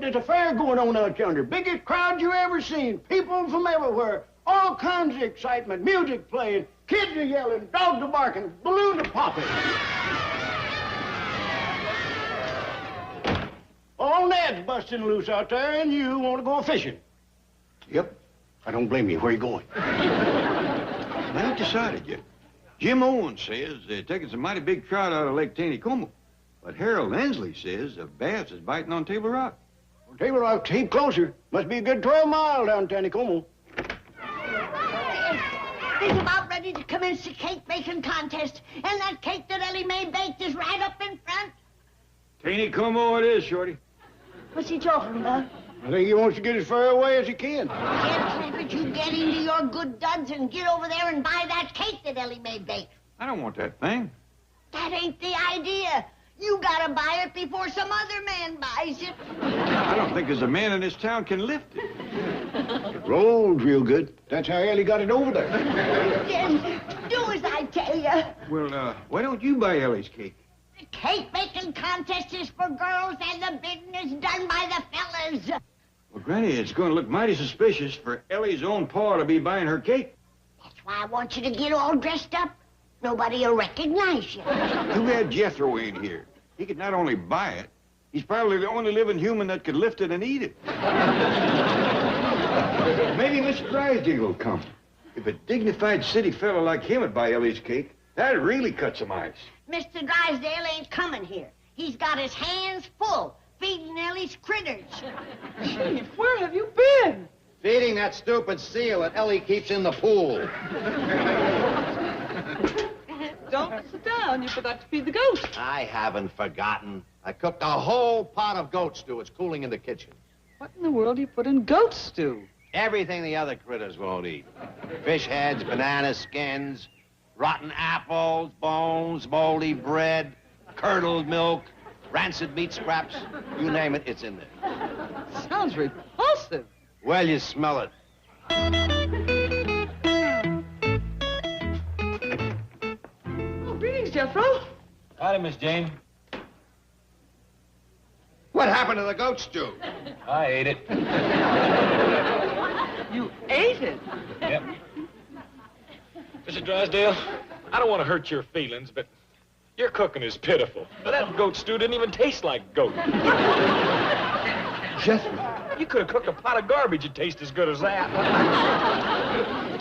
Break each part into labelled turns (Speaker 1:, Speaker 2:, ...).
Speaker 1: There's a fair going on out yonder. Biggest crowd you ever seen. People from everywhere. All kinds of excitement. Music playing. Kids are yelling. Dogs are barking. Balloons are popping. All net's busting loose out there, and you want to go fishing. Yep. I don't blame you. Where you going?
Speaker 2: I ain't decided yet. Jim Owens says they're taking some mighty big trout out of Lake Taneycomo. But Harold Ensley says a bass is biting on Table Rock.
Speaker 1: Well, Table Rock's a heap closer. Must be a good 12 miles down Taneycomo.
Speaker 3: He's about ready to commence the cake baking contest. And that cake that Ellie Mae baked is right up in front.
Speaker 2: Taneycomo it is, Shorty.
Speaker 3: What's he talking about?
Speaker 1: I think he wants to get as far away as he can.
Speaker 3: Clampetts, you get into your good duds and get over there and buy that cake that Ellie Mae baked.
Speaker 2: I don't want that thing.
Speaker 3: That ain't the idea. You gotta buy it before some other man buys it.
Speaker 2: I don't think there's a man in this town can lift it.
Speaker 1: It rolls real good. That's how Ellie got it over there.
Speaker 3: Yes, do as I tell you.
Speaker 2: Well, why don't you buy Ellie's cake?
Speaker 3: The cake baking contest is for girls and the bidding is done by the fellas.
Speaker 2: Well, Granny, it's going to look mighty suspicious for Ellie's own pa to be buying her cake.
Speaker 3: That's why I want you to get all dressed up. Nobody will recognize you.
Speaker 2: Too bad Jethro ain't here. He could not only buy it, he's probably the only living human that could lift it and eat it. Maybe Mr. Drysdale will come. If a dignified city fellow like him would buy Ellie's cake, that'd really cut some ice.
Speaker 3: Mr. Drysdale ain't coming here. He's got his hands full feeding Ellie's critters.
Speaker 4: Chief, where have you been?
Speaker 5: Feeding that stupid seal that Ellie keeps in the pool.
Speaker 4: Don't sit down. You forgot to feed the goat.
Speaker 5: I haven't forgotten. I cooked a whole pot of goat stew. It's cooling in the kitchen.
Speaker 4: What in the world do you put in goat stew?
Speaker 5: Everything the other critters won't eat. Fish heads, banana skins, rotten apples, bones, moldy bread, curdled milk, rancid meat scraps. You name it, it's in there.
Speaker 4: Sounds repulsive.
Speaker 5: Well, you smell it.
Speaker 4: Oh, greetings, Jethro.
Speaker 6: Howdy, Miss Jane.
Speaker 5: What happened to the goat stew?
Speaker 6: I ate it.
Speaker 4: You ate it?
Speaker 6: Yep. Mr. Drysdale, I don't want to hurt your feelings, but your cooking is pitiful. That goat stew didn't even taste like goat.
Speaker 2: Jethro.
Speaker 6: You could have cooked a pot of garbage that'd taste as good as that.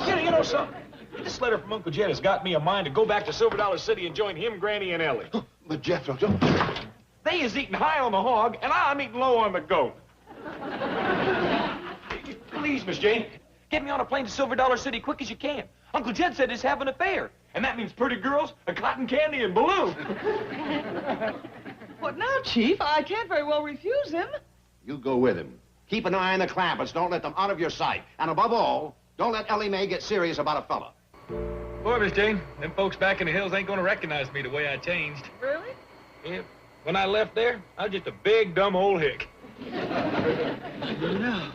Speaker 6: You know something? This letter from Uncle Jed has got me a mind to go back to Silver Dollar City and join him, Granny, and Ellie.
Speaker 2: But Jethro, don't...
Speaker 6: They is eating high on the hog, and I'm eating low on the goat. Please, Miss Jane, get me on a plane to Silver Dollar City quick as you can. Uncle Jed said he's having a fair, and that means pretty girls, a cotton candy, and balloons.
Speaker 4: What now, Chief? I can't very well refuse him.
Speaker 5: You go with him. Keep an eye on the Clampetts. Don't let them out of your sight. And above all, don't let Ellie Mae get serious about a fella.
Speaker 6: Boy, Miss Jane, them folks back in the hills ain't gonna recognize me the way I changed.
Speaker 4: Really?
Speaker 6: Yeah. When I left there, I was just a big, dumb old hick.
Speaker 4: No.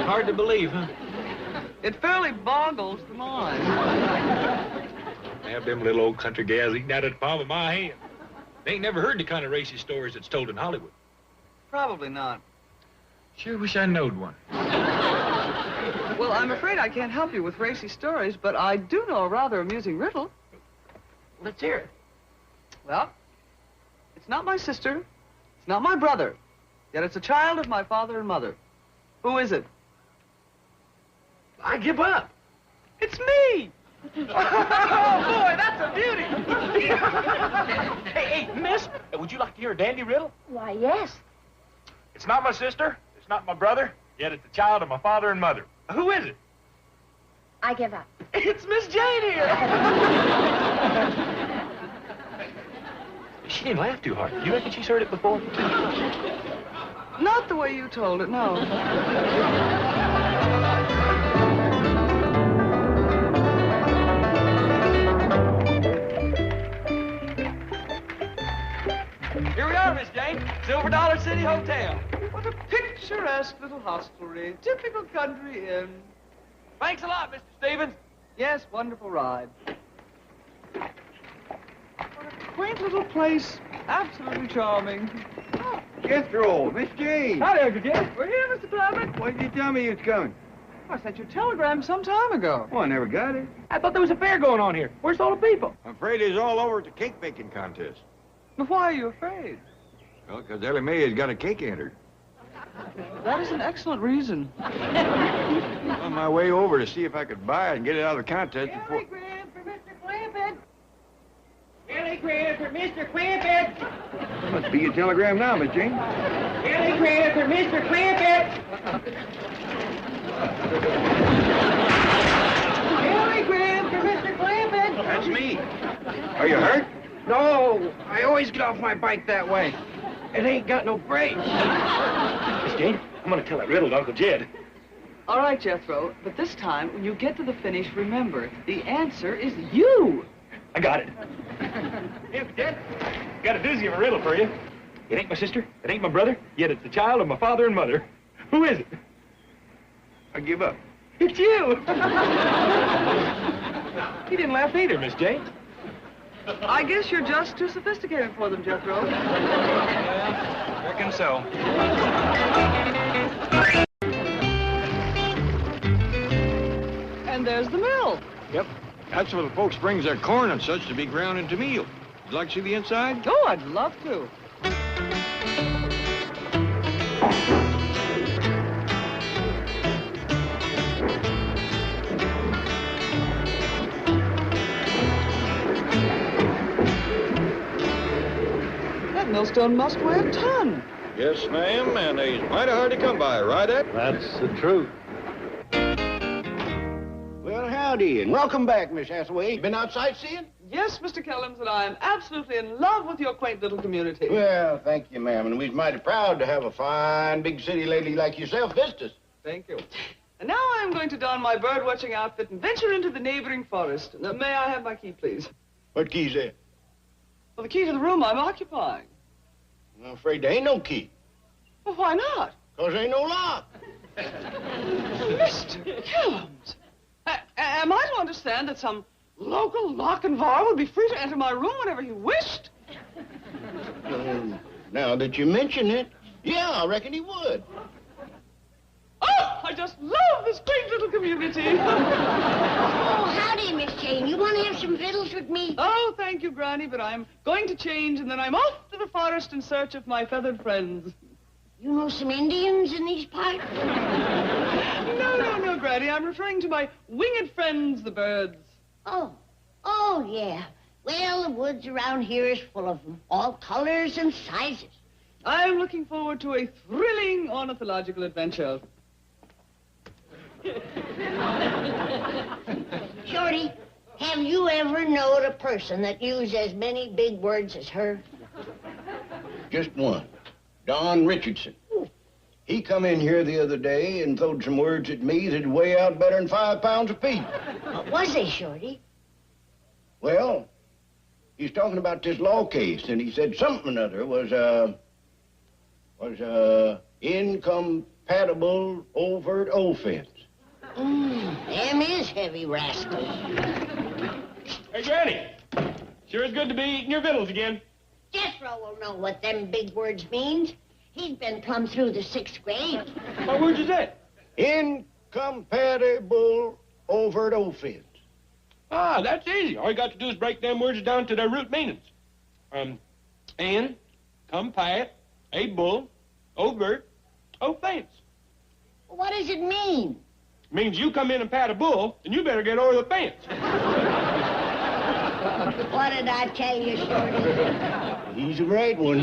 Speaker 6: Hard to believe, huh?
Speaker 4: It fairly boggles the mind.
Speaker 6: Have them little old country gals eating out of the palm of my hand. They ain't never heard the kind of racist stories that's told in Hollywood.
Speaker 4: Probably not.
Speaker 6: Sure wish I knowed one.
Speaker 4: Well, I'm afraid I can't help you with racy stories, but I do know a rather amusing riddle.
Speaker 6: Let's hear it.
Speaker 4: Well, it's not my sister, it's not my brother, yet it's a child of my father and mother. Who is it?
Speaker 6: I give up.
Speaker 4: It's me! Oh, boy, that's a beauty!
Speaker 6: Hey, miss, would you like to hear a dandy riddle?
Speaker 3: Why, yes.
Speaker 6: It's not my sister, it's not my brother, yet it's the child of my father and mother. Who is it?
Speaker 3: I give up.
Speaker 4: It's Miss Jane here!
Speaker 6: She didn't laugh too hard. You reckon she's heard it before?
Speaker 4: Not the way you told it, no.
Speaker 6: Here we are, Miss Jane. Silver Dollar City Hotel.
Speaker 4: What a picturesque little hostelry. Typical country inn.
Speaker 6: Thanks a lot, Mr. Stevens.
Speaker 4: Yes, wonderful ride. What a quaint little place. Absolutely charming.
Speaker 3: Oh,
Speaker 2: Jethro, Miss Jane.
Speaker 4: Howdy, Uncle Jed. We're here, Mr. Clampett.
Speaker 2: Why did you tell me you was coming?
Speaker 4: I sent you a telegram some time ago.
Speaker 2: Oh, I never got it.
Speaker 6: I thought there was a fair going on here. Where's all the people?
Speaker 2: I'm afraid it's all over at the cake baking contest.
Speaker 4: But why are you afraid?
Speaker 2: Well, because Ellie Mae has got a cake entered.
Speaker 4: That is an excellent reason.
Speaker 2: On my way over to see if I could buy it and get it out of the contest before...
Speaker 3: Telegram for Mr. Clampett. Telegram for Mr. Clampett.
Speaker 2: Must be your telegram now, Miss Jane.
Speaker 3: Telegram for Mr. Clampett. Telegram for Mr. Clampett.
Speaker 5: That's me.
Speaker 2: Are you hurt?
Speaker 7: No, I always get off my bike that way. It ain't got no brakes.
Speaker 6: Miss Jane, I'm gonna tell that riddle to Uncle Jed.
Speaker 4: All right, Jethro, but this time, when you get to the finish, remember, the answer is you.
Speaker 6: I got it. Hey, Uncle Jed, got a doozy of a riddle for you. It ain't my sister, it ain't my brother, yet it's the child of my father and mother. Who is it?
Speaker 2: I give up.
Speaker 6: It's you. He didn't laugh either, Miss Jane.
Speaker 4: I guess you're just too sophisticated for them, Jethro.
Speaker 6: Reckon so.
Speaker 4: And there's the mill.
Speaker 2: Yep. That's where the folks brings their corn and such to be ground into meal. Would you like to see the inside?
Speaker 4: Oh, I'd love to. That millstone must weigh a ton.
Speaker 2: Yes, ma'am, and he's mighty hard to come by, right, Ed?
Speaker 5: That's the truth.
Speaker 1: Well, howdy, and welcome back, Miss Hathaway. Been out sightseeing?
Speaker 4: Yes, Mr. Kellums, and I am absolutely in love with your quaint little community.
Speaker 1: Well, thank you, ma'am, and we're mighty proud to have a fine big city lady like yourself visit us.
Speaker 4: Thank you. And now I'm going to don my bird-watching outfit and venture into the neighboring forest. Now, may I have my key, please?
Speaker 1: What key's that?
Speaker 4: Well, the key to the room I'm occupying.
Speaker 1: I'm afraid there ain't no key,
Speaker 4: Well, why not?
Speaker 1: 'cause there ain't no lock.
Speaker 4: Mr. Kellums, am I to understand that some local lock and bar would be free to enter my room whenever he wished?
Speaker 1: Now that you mention it, yeah, I reckon he would.
Speaker 4: Oh, I just love this quaint little community.
Speaker 3: Oh, howdy, Miss Jane. You want to have some victuals with me?
Speaker 4: Oh, thank you, Granny, but I'm going to change, and then I'm off to the forest in search of my feathered friends.
Speaker 3: You know some Indians in these parts?
Speaker 4: No, Granny. I'm referring to my winged friends, the birds.
Speaker 3: Oh, yeah. Well, the woods around here is full of them, all colors and sizes.
Speaker 4: I'm looking forward to a thrilling ornithological adventure.
Speaker 3: Shorty, have you ever known a person that used as many big words as her?
Speaker 1: Just one. Don Richardson. He come in here the other day and throwed some words at me that'd weigh out better than 5 pounds apiece.
Speaker 3: What was they, Shorty?
Speaker 1: Well, he's talking about this law case, and he said something or other was incompatible overt offense.
Speaker 3: Them is heavy rascals.
Speaker 6: Hey, Granny. Sure is good to be eating your victuals again.
Speaker 3: Jethro will know what them big words means. He's been plumb through the 6th grade.
Speaker 6: What words is that?
Speaker 1: Incompatible overt offense.
Speaker 6: Ah, that's easy. All you got to do is break them words down to their root meanings. Incompatible overt offense.
Speaker 3: What does it mean?
Speaker 6: Means you come in and pat a bull, and you better get over the fence.
Speaker 3: What did I tell you, Shorty?
Speaker 1: He's a great one.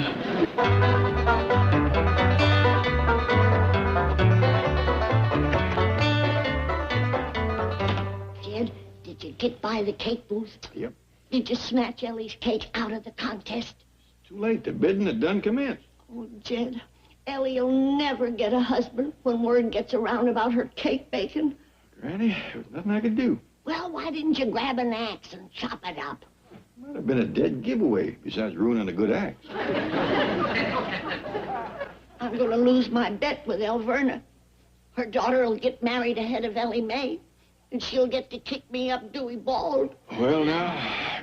Speaker 3: Jed, did you get by the cake booth?
Speaker 2: Yep.
Speaker 3: Did you snatch Ellie's cake out of the contest?
Speaker 2: Too late. The bidding had done commenced.
Speaker 3: Oh, Jed, Ellie'll never get a husband when word gets around about her cake baking.
Speaker 2: Granny, there was nothing I could do.
Speaker 3: Well, why didn't you grab an axe and chop it up?
Speaker 2: Might have been a dead giveaway, besides ruining a good act.
Speaker 3: I'm going to lose my bet with Elverna. Her daughter will get married ahead of Ellie Mae, and she'll get to kick me up Dewey bald.
Speaker 2: Well, now,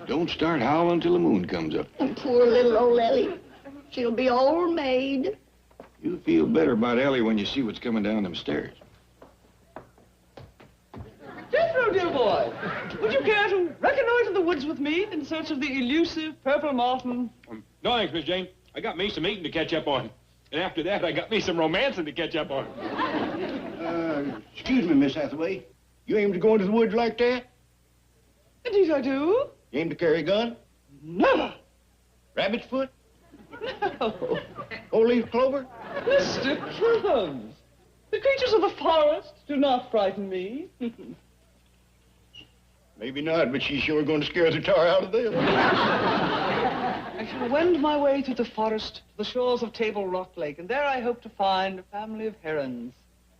Speaker 2: don't start howling till the moon comes up.
Speaker 3: And poor little old Ellie, she'll be old maid.
Speaker 2: You'll feel better about Ellie when you see what's coming down them stairs.
Speaker 4: Jethro, dear boy, would you care to reconnoiter the woods with me in search of the elusive purple martin?
Speaker 6: No, thanks, Miss Jane. I got me some eating to catch up on. And after that, I got me some romancing to catch up on.
Speaker 1: Excuse me, Miss Hathaway. You aim to go into the woods like that?
Speaker 4: Indeed I do.
Speaker 1: You aim to carry a gun?
Speaker 4: Never.
Speaker 1: Rabbit's foot?
Speaker 4: No.
Speaker 1: Four-leaf clover?
Speaker 4: Mr. Crumbs, the creatures of the forest do not frighten me.
Speaker 1: Maybe not, but she's sure going to scare the tar out of them.
Speaker 4: I shall wend my way through the forest to the shores of Table Rock Lake, and there I hope to find a family of herons.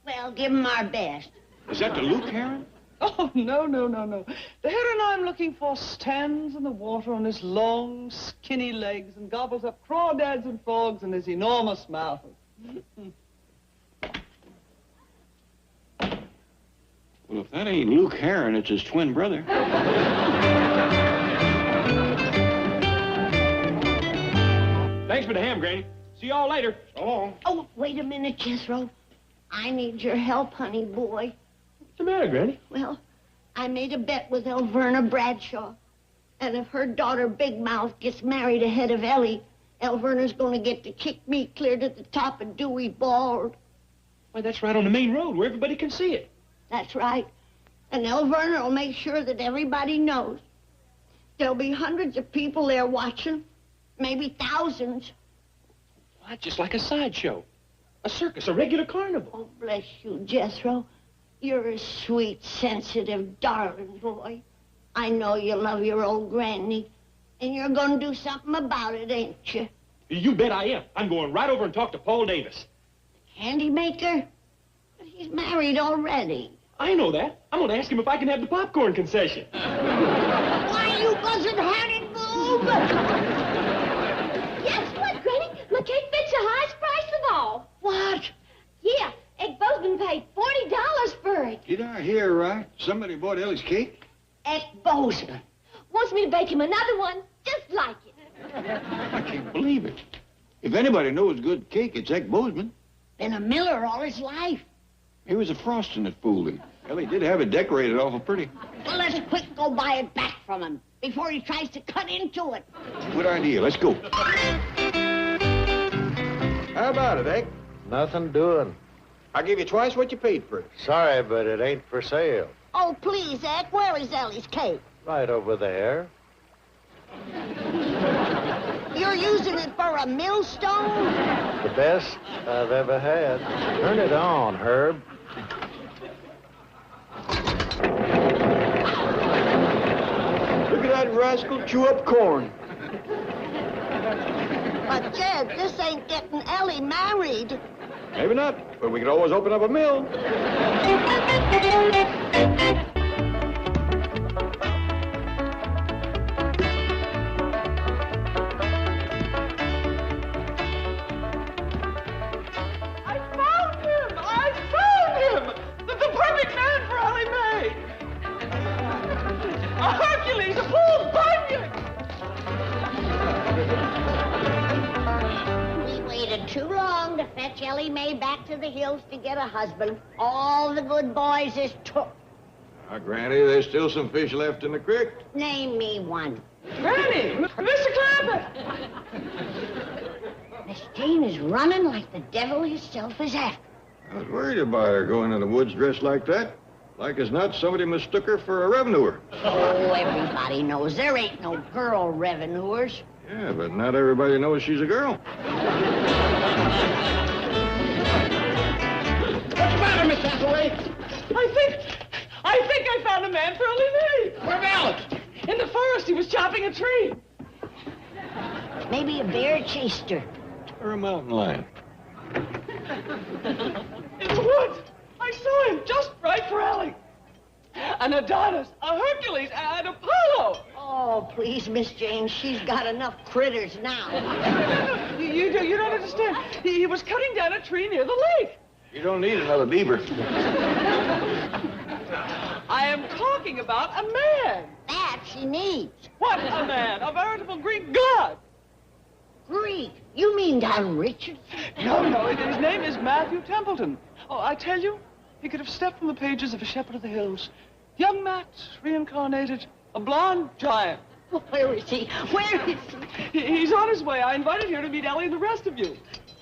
Speaker 3: Well, give 'em our best.
Speaker 2: Is that the Luke heron?
Speaker 4: Oh, no, no, no, no. The heron I'm looking for stands in the water on his long, skinny legs and gobbles up crawdads and frogs in his enormous mouth.
Speaker 2: Well, if that ain't Luke Heron, it's his twin brother.
Speaker 6: Thanks for the ham, Granny. See y'all later.
Speaker 1: So long.
Speaker 3: Oh, wait a minute, Jethro. I need your help, honey boy.
Speaker 6: What's the matter, Granny?
Speaker 3: Well, I made a bet with Elverna Bradshaw. And if her daughter Big Mouth gets married ahead of Ellie, Elverna's going to get to kick me clear to the top of Dewey Bald.
Speaker 6: Why, that's right on the main road where everybody can see it.
Speaker 3: That's right. And Elverna will make sure that everybody knows. There'll be hundreds of people there watching, maybe thousands.
Speaker 6: Why, just like a sideshow. A circus, a regular carnival.
Speaker 3: Oh, bless you, Jethro. You're a sweet, sensitive, darling boy. I know you love your old granny, and you're going to do something about it, ain't you?
Speaker 6: You bet I am. I'm going right over and talk to Paul Davis.
Speaker 3: Candy maker? But he's married already.
Speaker 6: I know that. I'm going to ask him if I can have the popcorn concession.
Speaker 3: Why, you buzzard-hearted boob!
Speaker 8: Guess what, Granny? My cake fits the highest price of all.
Speaker 3: What?
Speaker 8: Yeah, Egg Bozeman paid $40 for it.
Speaker 2: Did I hear right? Somebody bought Ellie's cake?
Speaker 3: At Bozeman.
Speaker 8: Wants me to bake him another one just like it.
Speaker 2: I can't believe it. If anybody knows good cake, it's Eck Bozeman.
Speaker 3: Been a miller all his life.
Speaker 2: It was the frosting that fooled him. Ellie did have it decorated awful pretty.
Speaker 3: Well, let's quick go buy it back from him before he tries to cut into it.
Speaker 2: Good idea. Let's go. How about it, Eck?
Speaker 9: Nothing doing.
Speaker 2: I'll give you twice what you paid for it.
Speaker 9: Sorry, but it ain't for sale.
Speaker 3: Oh, please, Eck, where is Ellie's cake?
Speaker 9: Right over there.
Speaker 3: You're using it for a millstone?
Speaker 9: The best I've ever had. Turn it on, Herb.
Speaker 2: Look at that rascal chew up corn.
Speaker 3: But, Jed, this ain't getting Ellie married.
Speaker 2: Maybe not, but we could always open up a mill.
Speaker 3: Too long to fetch Ellie Mae back to the hills to get a husband. All the good boys is took.
Speaker 2: Now, Granny, there's still some fish left in the creek.
Speaker 3: Name me one.
Speaker 4: Granny! Mr. Clampett!
Speaker 3: Miss Jane is running like the devil himself is after.
Speaker 2: I was worried about her going in the woods dressed like that. Like as not, somebody mistook her for a revenuer.
Speaker 3: Oh, everybody knows there ain't no girl revenuers.
Speaker 2: Yeah, but not everybody knows she's a girl.
Speaker 1: What's the matter, Miss Hathaway?
Speaker 4: I think I found a man for Ellie Mae.
Speaker 1: Where's Alex?
Speaker 4: In the forest, he was chopping a tree.
Speaker 3: Maybe a bear chased her.
Speaker 2: Or a mountain lion.
Speaker 4: In the woods. I saw him just right for Ellie. An Adonis, a Hercules, and Apollo.
Speaker 3: Oh, please, Miss Jane, she's got enough critters now.
Speaker 4: You don't understand. He was cutting down a tree near the lake.
Speaker 2: You don't need another beaver.
Speaker 4: I am talking about a man.
Speaker 3: That she needs.
Speaker 4: What a man? A veritable Greek god.
Speaker 3: Greek. You mean Don Richardson?
Speaker 4: No, his name is Matthew Templeton. Oh, I tell you, he could have stepped from the pages of A Shepherd of the Hills. Young Matt, reincarnated, a blonde giant.
Speaker 3: Oh, where is he? Where is he?
Speaker 4: He's on his way. I invited here to meet Ellie and the rest of you.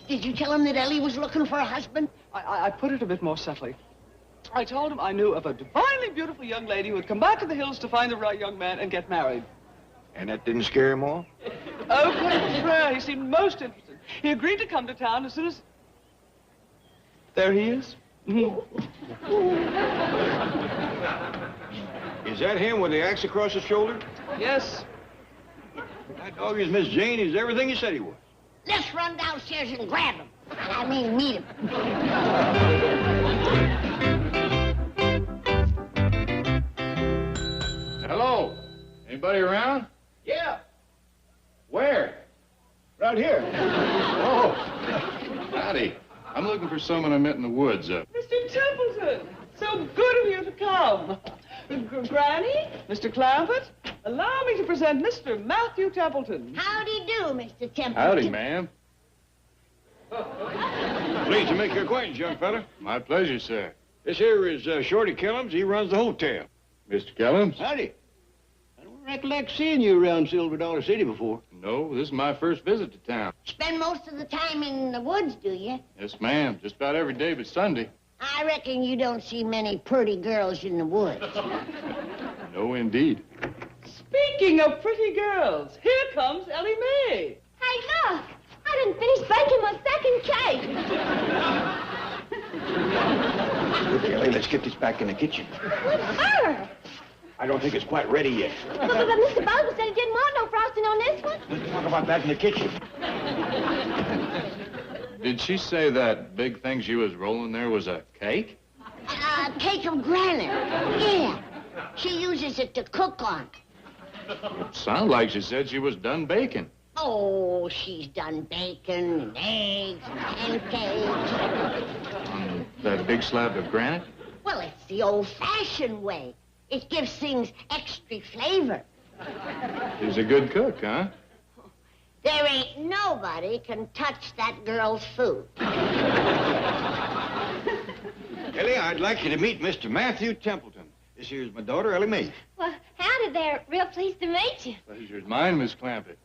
Speaker 3: Did you tell him that Ellie was looking for a husband?
Speaker 4: I put it a bit more subtly. I told him I knew of a divinely beautiful young lady who would come back to the hills to find the right young man and get married.
Speaker 2: And that didn't scare him off?
Speaker 4: Okay, prayer. He seemed most interested. He agreed to come to town as soon as... There he is.
Speaker 2: Is that him with the axe across his shoulder?
Speaker 4: Yes.
Speaker 2: That dog is Miss Jane. He's everything he said he was.
Speaker 3: Let's run downstairs and grab him. I mean, meet him.
Speaker 10: Hello. Anybody around?
Speaker 1: Yeah,
Speaker 10: Where?
Speaker 1: right here.
Speaker 10: Oh. Howdy. I'm looking for someone I met in the woods.
Speaker 4: Mr. Templeton, so good of you to come. Granny, Mr. Clampett, allow me to present Mr. Matthew Templeton.
Speaker 3: Howdy do, Mr. Templeton.
Speaker 10: Howdy, ma'am.
Speaker 2: Pleased to make your acquaintance, young fella.
Speaker 10: My pleasure, sir.
Speaker 2: This here is Shorty Kellums. He runs the hotel.
Speaker 10: Mr. Kellums?
Speaker 1: Howdy. I don't recollect seeing you around Silver Dollar City before.
Speaker 10: No, this is my first visit to town.
Speaker 3: Spend most of the time in the woods, do you?
Speaker 10: Yes, ma'am. Just about every day but Sunday.
Speaker 3: I reckon you don't see many pretty girls in the woods.
Speaker 10: No, indeed.
Speaker 4: Speaking of pretty girls, here comes Ellie Mae.
Speaker 8: Hey, look! I didn't finish baking my second cake.
Speaker 2: Look, Ellie, let's get this back in the kitchen.
Speaker 8: What's her?
Speaker 2: I don't think it's quite ready yet.
Speaker 8: But Mr. Bozeman said he didn't want no frosting on this one.
Speaker 2: Let's talk about that in the kitchen.
Speaker 10: Did she say that big thing she was rolling there was a cake?
Speaker 3: Cake of granite. Yeah. She uses it to cook on.
Speaker 10: It sounded like she said she was done baking.
Speaker 3: Oh, she's done bacon and eggs and pancakes.
Speaker 10: On that big slab of granite?
Speaker 3: Well, it's the old-fashioned way. It gives things extra flavor.
Speaker 10: She's a good cook, huh?
Speaker 3: There ain't nobody can touch that girl's food.
Speaker 2: Ellie, I'd like you to meet Mr. Matthew Templeton. This here's my daughter, Ellie Mae.
Speaker 8: Well, howdy there. Real pleased to meet you.
Speaker 10: Pleasure's mine, Miss Clampett.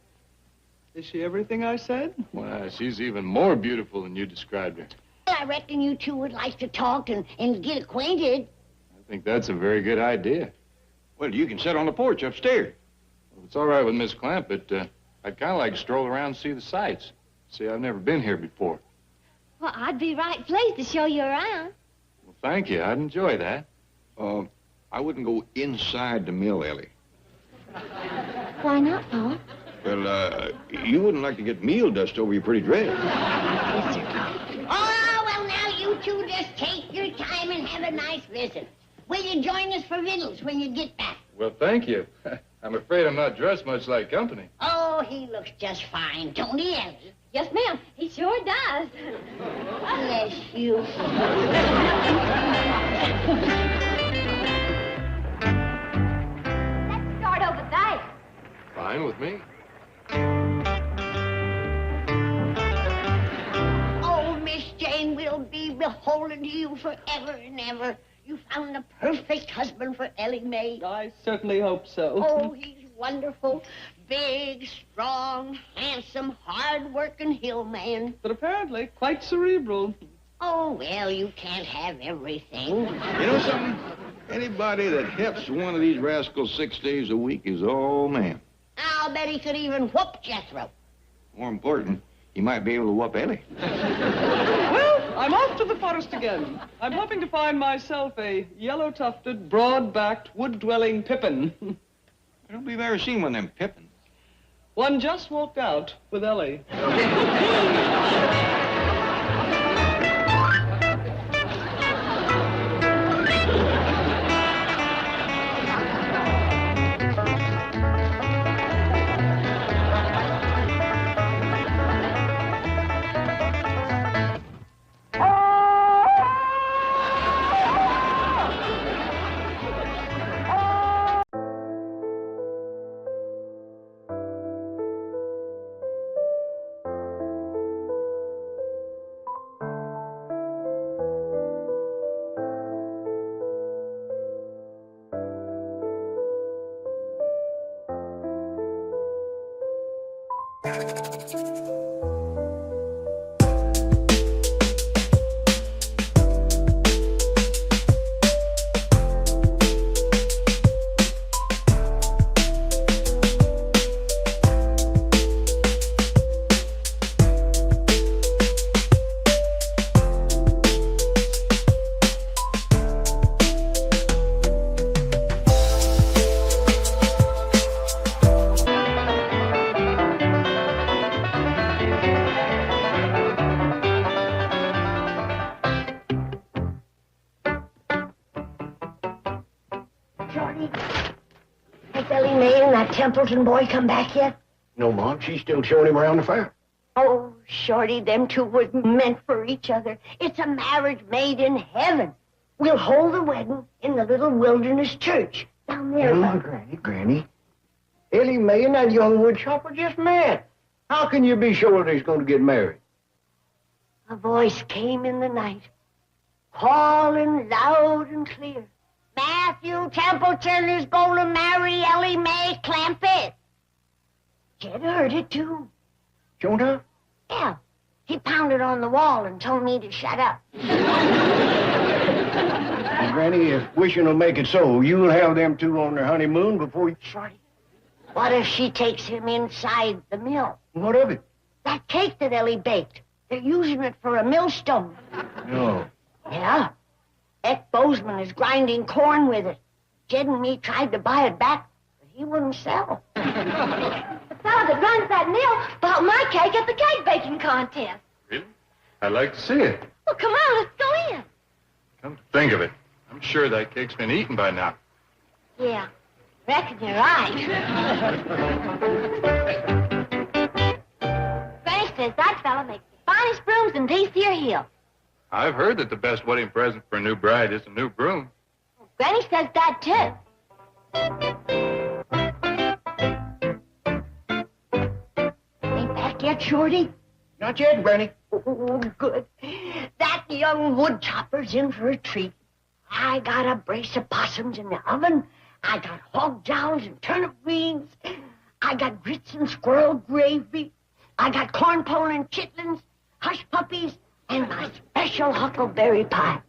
Speaker 4: Is she everything I said?
Speaker 10: Well, she's even more beautiful than you described her.
Speaker 3: Well, I reckon you two would like to talk and get acquainted.
Speaker 10: I think that's a very good idea.
Speaker 2: Well, you can sit on the porch upstairs.
Speaker 10: Well, it's all right with Miss Clampett. I'd kind of like to stroll around and see the sights. See, I've never been here before.
Speaker 8: Well, I'd be right pleased to show you around.
Speaker 10: Well, thank you. I'd enjoy that.
Speaker 2: I wouldn't go inside the mill, Ellie.
Speaker 8: Why not, Paul?
Speaker 2: Well, you wouldn't like to get meal dust over your pretty dress.
Speaker 8: Yes, sir.
Speaker 3: Oh, well, now you two just take your time and have a nice visit. Will you join us for victuals when you get back?
Speaker 10: Well, thank you. I'm afraid I'm not dressed much like company.
Speaker 3: Oh, he looks just fine, don't he, Ellie?
Speaker 8: Yes, ma'am. He sure does.
Speaker 3: Bless you.
Speaker 8: Let's start over there.
Speaker 10: Fine with me.
Speaker 3: Oh, Miss Jane, we'll be beholden to you forever and ever. You found the perfect husband for Ellie Mae.
Speaker 4: I certainly hope so.
Speaker 3: Oh, he's wonderful. Big, strong, handsome, hard-working hill man.
Speaker 4: But apparently quite cerebral.
Speaker 3: Oh, well, you can't have everything.
Speaker 2: You know something? Anybody that helps one of these rascals 6 days a week is all man.
Speaker 3: I'll bet he could even whoop Jethro.
Speaker 2: More important, he might be able to whoop Ellie.
Speaker 4: Well, I'm off to the forest again. I'm hoping to find myself a yellow-tufted, broad-backed, wood-dwelling pippin.
Speaker 2: I don't believe I've ever seen one of them pippins.
Speaker 4: One just walked out with Ellie.
Speaker 3: Templeton boy come back yet?
Speaker 1: No, Mom. She's still showing him around the fair.
Speaker 3: Oh, Shorty, them two were meant for each other. It's a marriage made in heaven. We'll hold the wedding in the little wilderness church down there.
Speaker 1: Granny. Ellie Mae and that young wood chopper just met. How can you be sure they're going to get married?
Speaker 3: A voice came in the night, calling loud and clear. Matthew Templeton is going to marry Ellie Mae Clampetts. Jed heard it, too.
Speaker 1: Jonah?
Speaker 3: Yeah. He pounded on the wall and told me to shut up.
Speaker 1: And Granny, if wishing will make it so, you'll have them two on their honeymoon before you...
Speaker 3: Shorty, what if she takes him inside the mill?
Speaker 1: What of it?
Speaker 3: That cake that Ellie baked. They're using it for a millstone.
Speaker 1: No.
Speaker 3: Yeah. Eck Bozeman is grinding corn with it. Jed and me tried to buy it back, but he wouldn't sell.
Speaker 8: The fellow that runs that mill bought my cake at the cake baking contest.
Speaker 10: Really? I'd like to see it.
Speaker 8: Well, come on, let's go in.
Speaker 10: Come to think of it, I'm sure that cake's been eaten by now.
Speaker 3: Yeah, reckon you're right.
Speaker 8: Granny says that fellow makes the finest brooms in D.C. Hill.
Speaker 10: I've heard that the best wedding present for a new bride is a new broom.
Speaker 8: Granny says that, too.
Speaker 3: Ain't back yet, Shorty?
Speaker 1: Not yet, Granny.
Speaker 3: Oh, good. That young wood chopper's in for a treat. I got a brace of possums in the oven. I got hog jowls and turnip greens. I got grits and squirrel gravy. I got corn pone and chitlins, hush puppies, and my special huckleberry pie.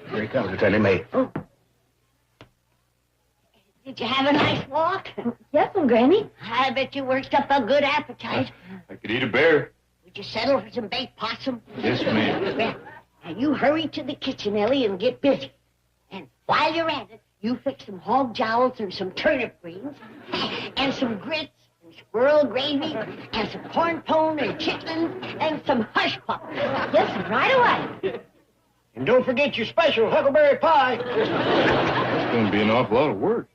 Speaker 1: Here he comes, Ellie Mae.
Speaker 3: Oh. Did you have a nice walk?
Speaker 8: Yes, Granny.
Speaker 3: I bet you worked up a good appetite.
Speaker 10: I could eat a bear.
Speaker 3: Would you settle for some baked possum?
Speaker 10: Yes, ma'am.
Speaker 3: Well, now you hurry to the kitchen, Ellie, and get busy. And while you're at it, you fix some hog jowls and some turnip greens, and some grits, and squirrel gravy, and some corn pone and chitlins, and some hush puppies.
Speaker 8: Yes, right away.
Speaker 1: And don't forget your special huckleberry pie.
Speaker 10: That's going to be an awful lot of work.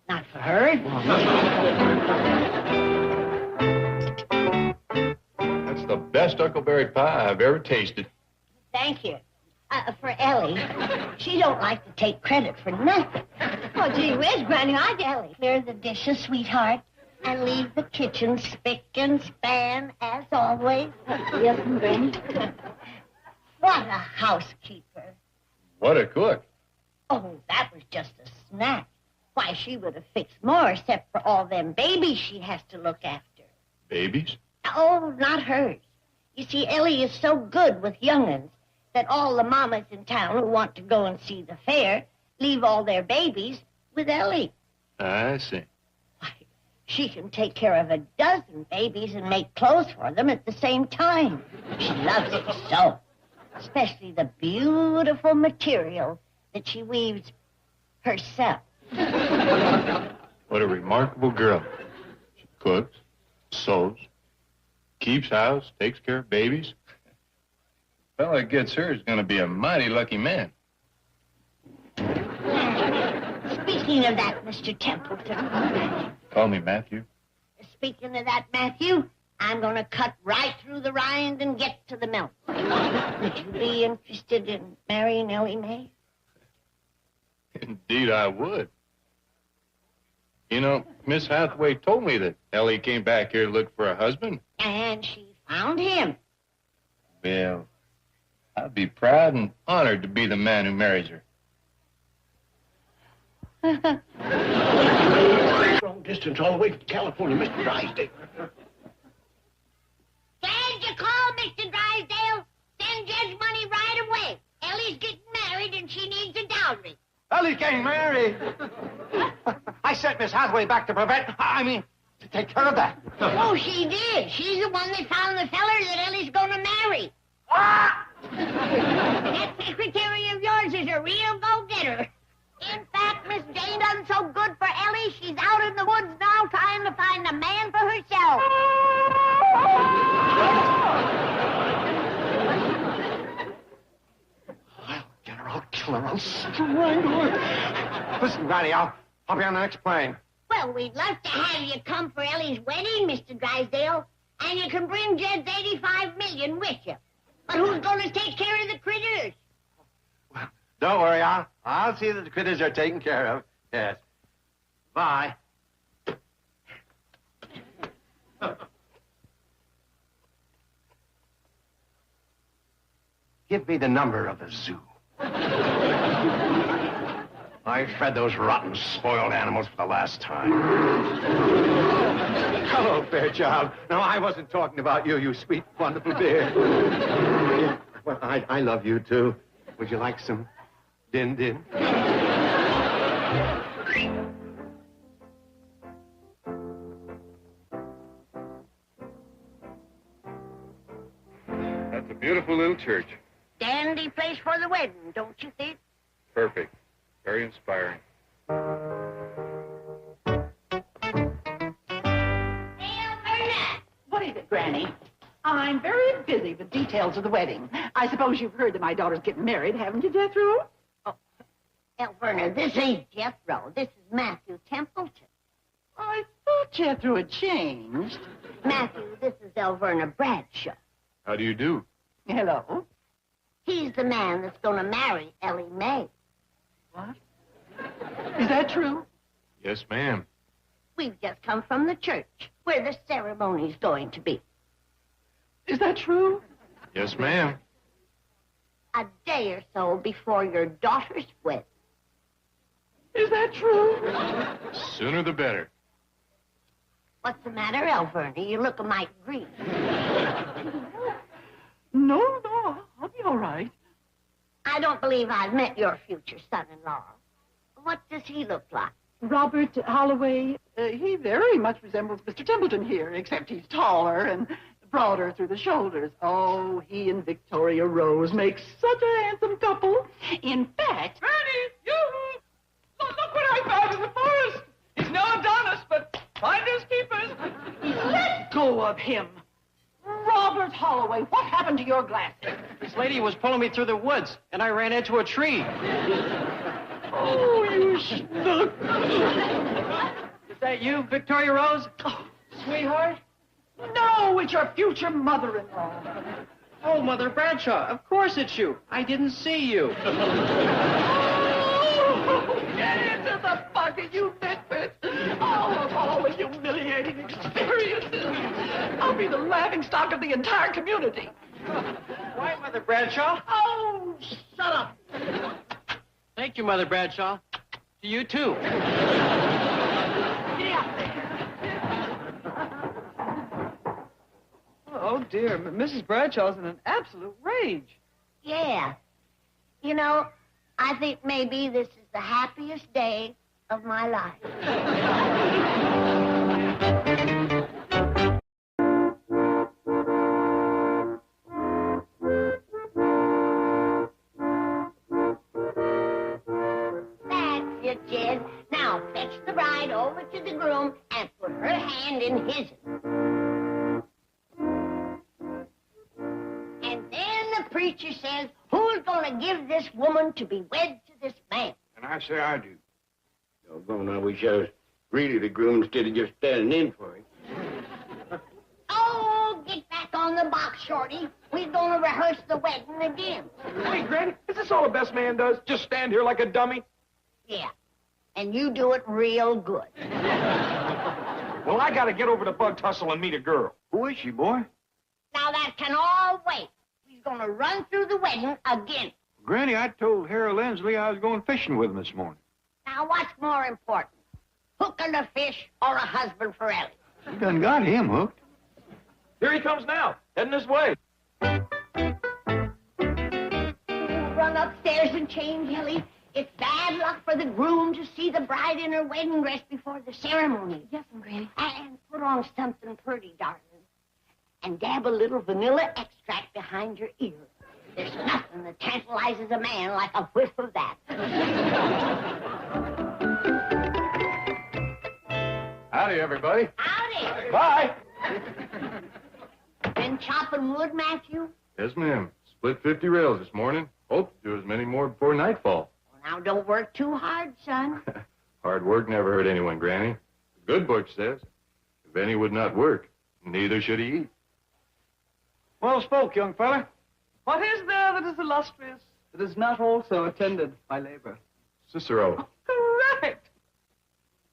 Speaker 3: Not for her.
Speaker 10: That's the best huckleberry pie I've ever tasted.
Speaker 3: Thank you. For Ellie, she don't like to take credit for nothing.
Speaker 8: Oh, gee whiz, Granny, I'd Ellie.
Speaker 3: Clear the dishes, sweetheart, and leave the kitchen spick and span as always.
Speaker 8: Yes, Granny.
Speaker 3: What a housekeeper.
Speaker 10: What a cook.
Speaker 3: Oh, that was just a snack. Why, she would have fixed more except for all them babies she has to look after.
Speaker 10: Babies?
Speaker 3: Oh, not hers. You see, Ellie is so good with young'uns that all the mamas in town who want to go and see the fair leave all their babies with Ellie.
Speaker 10: I see.
Speaker 3: Why, she can take care of a dozen babies and make clothes for them at the same time. She loves it so. Especially the beautiful material that she weaves herself.
Speaker 10: What a remarkable girl. She cooks, sews, keeps house, takes care of babies. The fellow that gets her is going to be a mighty lucky man.
Speaker 3: Speaking of that, Mr. Templeton.
Speaker 10: Call me Matthew.
Speaker 3: Speaking of that, Matthew, I'm going to cut right through the rind and get to the milk. Would you be interested in marrying Ellie Mae?
Speaker 10: Indeed, I would. You know, Miss Hathaway told me that Ellie came back here to look for a husband.
Speaker 3: And she found him.
Speaker 10: Well, I'd be proud and honored to be the man who marries her.
Speaker 1: Long distance all the way to California, Mr. Drysdale.
Speaker 3: did you call, Mr. Drysdale? Send Jed's money right away. Ellie's getting married and she needs a dowry.
Speaker 5: Ellie's getting married. I sent Miss Hathaway back to to take care of that.
Speaker 3: Oh, she did. She's the one that found the feller that Ellie's gonna marry. That secretary of yours is a real go-getter. In fact, Miss Jane done so good for Ellie, she's out in the woods now trying to find a man for herself.
Speaker 5: I'll get her, I'll kill her, I'll strangle her. Listen, Granny, I'll be on the next plane.
Speaker 3: Well, we'd love to have you come for Ellie's wedding, Mr. Drysdale, and you can bring Jed's $85 million with you. But who's going to take care of the critters?
Speaker 5: Well, don't worry, I'll see that the critters are taken care of. Yes. Bye. Give me the number of the zoo. I fed those rotten, spoiled animals for the last time. Hello, Fairchild. No, I wasn't talking about you, you sweet, wonderful dear. Yeah, well, I love you, too. Would you like some din-din?
Speaker 10: That's a beautiful little church.
Speaker 3: Dandy place for the wedding, don't you think?
Speaker 10: Perfect. Very inspiring.
Speaker 11: What is it, Granny? I'm very busy with details of the wedding. I suppose you've heard that my daughter's getting married, haven't you, Jethro?
Speaker 3: Oh, Elverna, this ain't Jethro. This is Matthew Templeton.
Speaker 11: I thought Jethro had changed.
Speaker 3: Matthew, this is Elverna Bradshaw.
Speaker 10: How do you do?
Speaker 11: Hello?
Speaker 3: He's the man that's going to marry Ellie Mae.
Speaker 11: What? Is that true?
Speaker 10: Yes, ma'am.
Speaker 3: We've just come from the church where the ceremony's going to be.
Speaker 11: Is that true?
Speaker 10: Yes, ma'am.
Speaker 3: A day or so before your daughter's wedding.
Speaker 11: Is that true?
Speaker 10: Sooner the better.
Speaker 3: What's the matter, Elverna? You look a mite green.
Speaker 11: No, I'll be all right.
Speaker 3: I don't believe I've met your future son-in-law. What does he look like?
Speaker 11: Robert Holloway. He very much resembles Mr. Templeton here, except he's taller and broader through the shoulders. Oh, he and Victoria Rose make such a handsome couple. In fact...
Speaker 4: Granny, look what I found in the forest. He's no Adonis, but finders keepers.
Speaker 11: Let go of him. Robert Holloway, what happened to your glasses?
Speaker 7: This lady was pulling me through the woods, and I ran into a tree.
Speaker 11: Oh, you snook.
Speaker 7: Is that you, Victoria Rose?
Speaker 11: Oh,
Speaker 7: Sweetheart?
Speaker 11: no, it's your future mother-in-law.
Speaker 7: Oh, Mother Bradshaw, of course it's you. I didn't see you.
Speaker 11: Oh, get into the bucket, you nitwit. Of all the humiliating experiences. I'll be the laughingstock of the entire community.
Speaker 7: Why, Mother Bradshaw?
Speaker 11: Oh, shut up.
Speaker 7: Thank you, Mother Bradshaw. To you, too.
Speaker 11: Yeah.
Speaker 4: Oh, dear. Mrs. Bradshaw's in an absolute rage.
Speaker 3: Yeah. You know, I think maybe this is the happiest day of my life. That's it, Jed. Now fetch the bride over to the groom and put her hand in his. And then the preacher says, who's going to give this woman to be wed to this man?
Speaker 2: And I say I do. Doggone, I wish I was really the groom instead of just standing in for him.
Speaker 3: Oh, get back on the box, Shorty. We're going to rehearse the wedding again.
Speaker 6: Hey, Granny, is this all the best man does? Just stand here like a dummy?
Speaker 3: Yeah, and you do it real good.
Speaker 6: Well, I gotta get over to Bug Tussle and meet a girl.
Speaker 2: Who is she, boy?
Speaker 3: Now that can all wait. He's going to run through the wedding again.
Speaker 2: Granny, I told Harold Lindsley I was going fishing with him this morning.
Speaker 3: Now, what's more important? Hooking a fish or a husband for Ellie?
Speaker 2: You done got him hooked.
Speaker 6: Here he comes now. Heading this way.
Speaker 3: Run upstairs and change, Ellie. It's bad luck for the groom to see the bride in her wedding dress before the ceremony.
Speaker 8: Yes, Granny.
Speaker 3: And put on something pretty, darling. And dab a little vanilla extract behind your ear. There's nothing that tantalizes a man like a whiff of that.
Speaker 10: Howdy, everybody.
Speaker 3: Howdy.
Speaker 10: Bye.
Speaker 3: Been chopping wood, Matthew?
Speaker 10: Yes, ma'am. Split 50 rails this morning. Hope to do as many more before nightfall.
Speaker 3: Well, now, don't work too hard, son.
Speaker 10: Hard work never hurt anyone, Granny. The good book says, if any would not work, neither should he eat.
Speaker 2: Well spoke, young fella.
Speaker 4: What is there that is illustrious that is not also attended by labor?
Speaker 10: Cicero.
Speaker 4: Correct.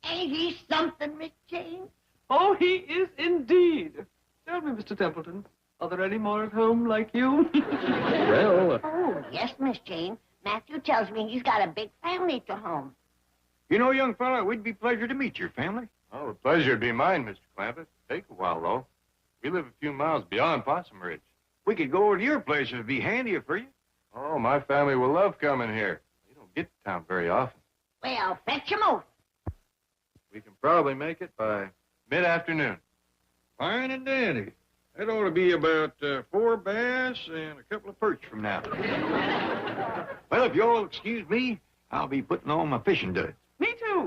Speaker 3: Ain't he something, Miss Jane?
Speaker 4: Oh, he is indeed. Tell me, Mr. Templeton, are there any more at home like you?
Speaker 10: Well,
Speaker 3: Oh, yes, Miss Jane. Matthew tells me he's got a big family to home.
Speaker 2: You know, young fella, we'd be pleasure to meet your family.
Speaker 10: oh, the pleasure would be mine, Mr. Clampett. Take a while, though. We live a few miles beyond Possum Ridge.
Speaker 2: We could go over to your place. It'd be handier for you.
Speaker 10: Oh, my family will love coming here. We don't get to town very often.
Speaker 3: Well, fetch him over.
Speaker 10: We can probably make it by mid-afternoon.
Speaker 2: Fine and dandy. That ought to be about 4 bass and a couple of perch from now. Well, if you'll excuse me, I'll be putting on my fishing duds.
Speaker 4: Me too.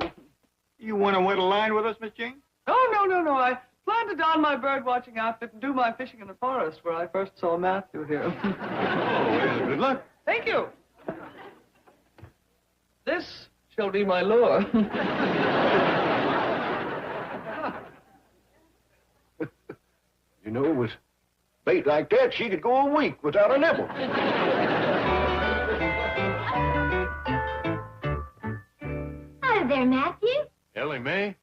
Speaker 2: You want to wet a line with us, Miss Jane?
Speaker 4: Oh, no. I plan to don my bird-watching outfit and do my fishing in the forest where I first saw Matthew here.
Speaker 2: Oh, well, good luck.
Speaker 4: Thank you. This shall be my lure.
Speaker 1: You know, with bait like that, she could go a week without a nibble.
Speaker 8: Hi there, Matthew.
Speaker 10: Ellie Mae,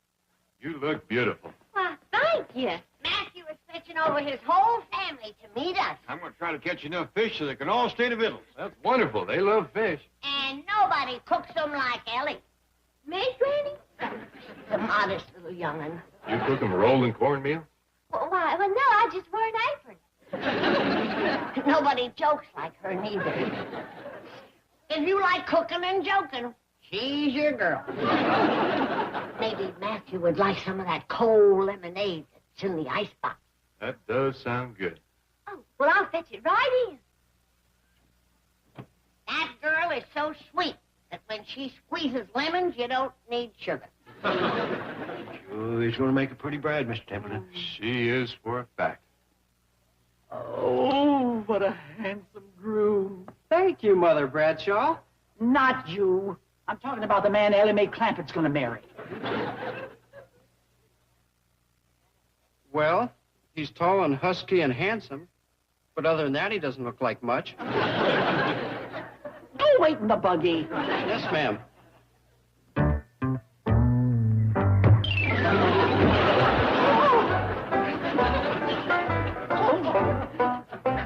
Speaker 10: you look beautiful.
Speaker 8: Why, thank you.
Speaker 3: Matthew is fetching over his whole family to meet us.
Speaker 2: I'm going to try to catch enough fish so they can all stay to victuals.
Speaker 10: That's wonderful. They love fish.
Speaker 3: And nobody cooks them like Ellie.
Speaker 8: Me, Granny?
Speaker 3: The modest little young'un.
Speaker 10: You cook them rolled in cornmeal?
Speaker 8: Well, no, I just wear an apron.
Speaker 3: Nobody jokes like her, neither. If you like cooking and joking, she's your girl. Maybe Matthew would like some of that cold lemonade that's in the icebox.
Speaker 10: That does sound good.
Speaker 8: Oh, well, I'll fetch it right in.
Speaker 3: That girl is so sweet that when she squeezes lemons, you don't need sugar.
Speaker 1: Sure, he's going to make a pretty bride, Mr. Templeton.
Speaker 10: She is for a fact.
Speaker 11: Oh, what a handsome groom. Thank you, Mother Bradshaw. Not you. I'm talking about the man Ellie Mae Clampett's going to marry.
Speaker 7: Well, he's tall and husky and handsome. But other than that, he doesn't look like much.
Speaker 11: Oh, wait in the buggy.
Speaker 7: Yes, ma'am.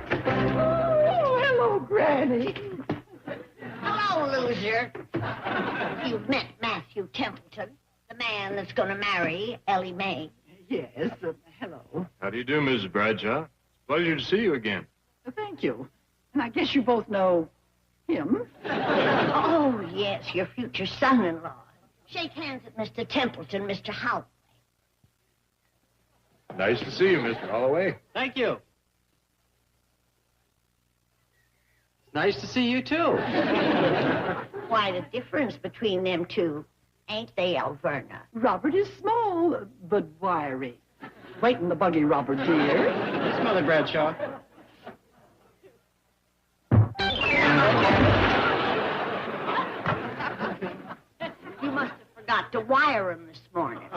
Speaker 11: Oh, hello, Granny.
Speaker 3: Hello, loser. You've met Matthew Templeton, the man that's going to marry Ellie Mae.
Speaker 11: Yes, hello.
Speaker 10: How do you do, Mrs. Bradshaw? It's a pleasure to see you again.
Speaker 11: Thank you. And I guess you both know him.
Speaker 3: Oh, yes, your future son-in-law. Shake hands with Mr. Templeton, Mr. Howe.
Speaker 10: Nice to see you, Mr. Holloway.
Speaker 7: Thank you. It's nice to see you, too.
Speaker 3: Quite a difference between them two, ain't they, Alverna?
Speaker 11: Robert is small, but wiry. Wait in the buggy, Robert, dear.
Speaker 7: Yes, Mother Bradshaw.
Speaker 3: You must have forgot to wire him this morning.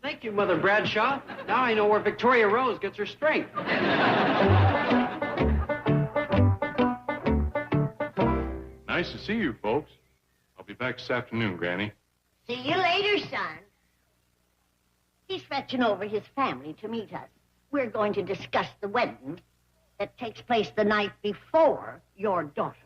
Speaker 7: Thank you, Mother Bradshaw. Now I know where Victoria Rose gets her strength.
Speaker 10: Nice to see you, folks. I'll be back this afternoon, Granny.
Speaker 3: See you later, son. He's fetching over his family to meet us. We're going to discuss the wedding that takes place the night before your daughter's.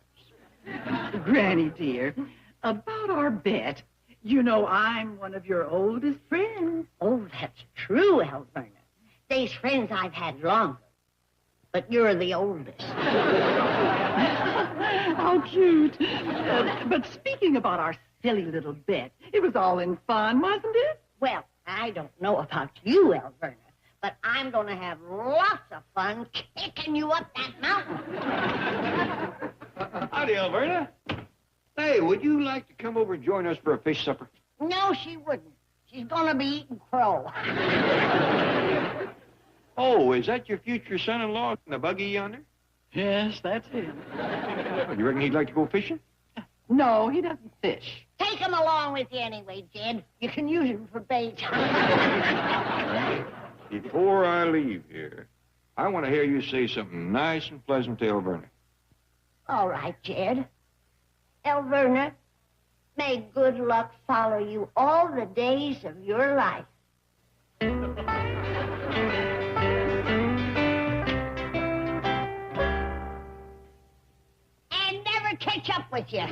Speaker 11: Granny, dear, about our bet, You know, I'm one of your oldest friends.
Speaker 3: Oh, that's true, Alverna. They's friends I've had longer. But you're the oldest.
Speaker 11: How cute. But speaking about our silly little bet, it was all in fun, wasn't it?
Speaker 3: Well, I don't know about you, Alverna, but I'm going to have lots of fun kicking you up that mountain.
Speaker 2: Howdy, Alverna. Hey, would you like to come over and join us for a fish supper?
Speaker 3: No, she wouldn't. She's going to be eating crow.
Speaker 2: Oh, is that your future son-in-law in the buggy yonder?
Speaker 11: Yes, that's him.
Speaker 2: You reckon he'd like to go fishing?
Speaker 11: No, he doesn't fish.
Speaker 3: Take him along with you anyway, Jed. You can use him for bait.
Speaker 2: Before I leave here, I want to hear you say something nice and pleasant to Alverna.
Speaker 3: All right, Jed. Alverna, may good luck follow you all the days of your life. And never catch up with you.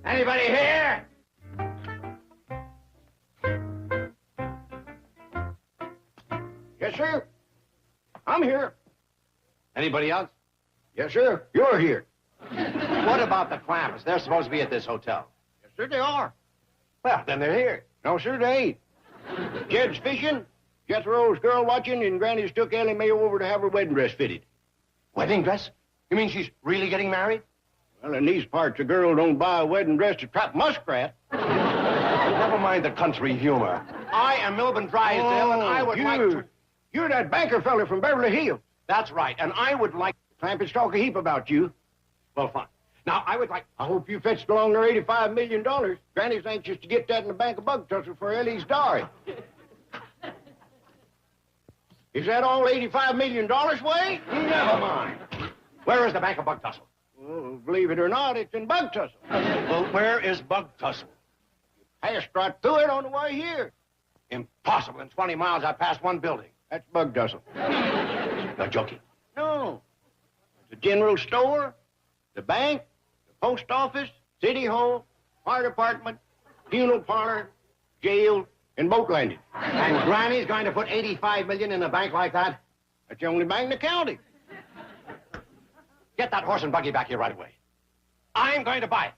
Speaker 5: Anybody here?
Speaker 1: Yes, sir. I'm here.
Speaker 5: Anybody else?
Speaker 1: Yes, sir. You're here.
Speaker 5: What about the Clampetts? They're supposed to be at this hotel.
Speaker 1: Yes, sir, they are.
Speaker 5: Well, then they're here.
Speaker 1: No, sir, they ain't. Jed's fishing, Jethro's girl watching, and Granny's took Ellie Mae over to have her wedding dress fitted.
Speaker 5: Wedding dress? You mean she's really getting married?
Speaker 1: Well, in these parts, a girl don't buy a wedding dress to trap muskrat.
Speaker 5: Never mind the country humor. I am Milburn Drysdale, and I would like to...
Speaker 1: You're that banker fella from Beverly Hills.
Speaker 5: That's right, and I would like...
Speaker 1: Clampetts talk a heap about you.
Speaker 5: Well, fine. Now, I would like...
Speaker 1: I hope you fetched along their $85 million. Granny's anxious to get that in the bank of bug tussle for Ellie's dowry. Is that all $85 million, Way?
Speaker 5: Never mind. Where is the bank of bug tussle?
Speaker 1: Well, believe it or not, it's in bug tussle.
Speaker 5: Well, where is bug tussle?
Speaker 1: Passed right through it on the way here.
Speaker 5: Impossible. In 20 miles, I passed one building.
Speaker 1: That's bug tussle.
Speaker 5: You're joking.
Speaker 1: No. The general store, the bank, the post office, city hall, fire department, funeral parlor, jail, and boat landing.
Speaker 5: And Granny's going to put $85 million in a bank like that?
Speaker 1: That's the only bank in the county.
Speaker 5: Get that horse and buggy back here right away. I'm going to buy it.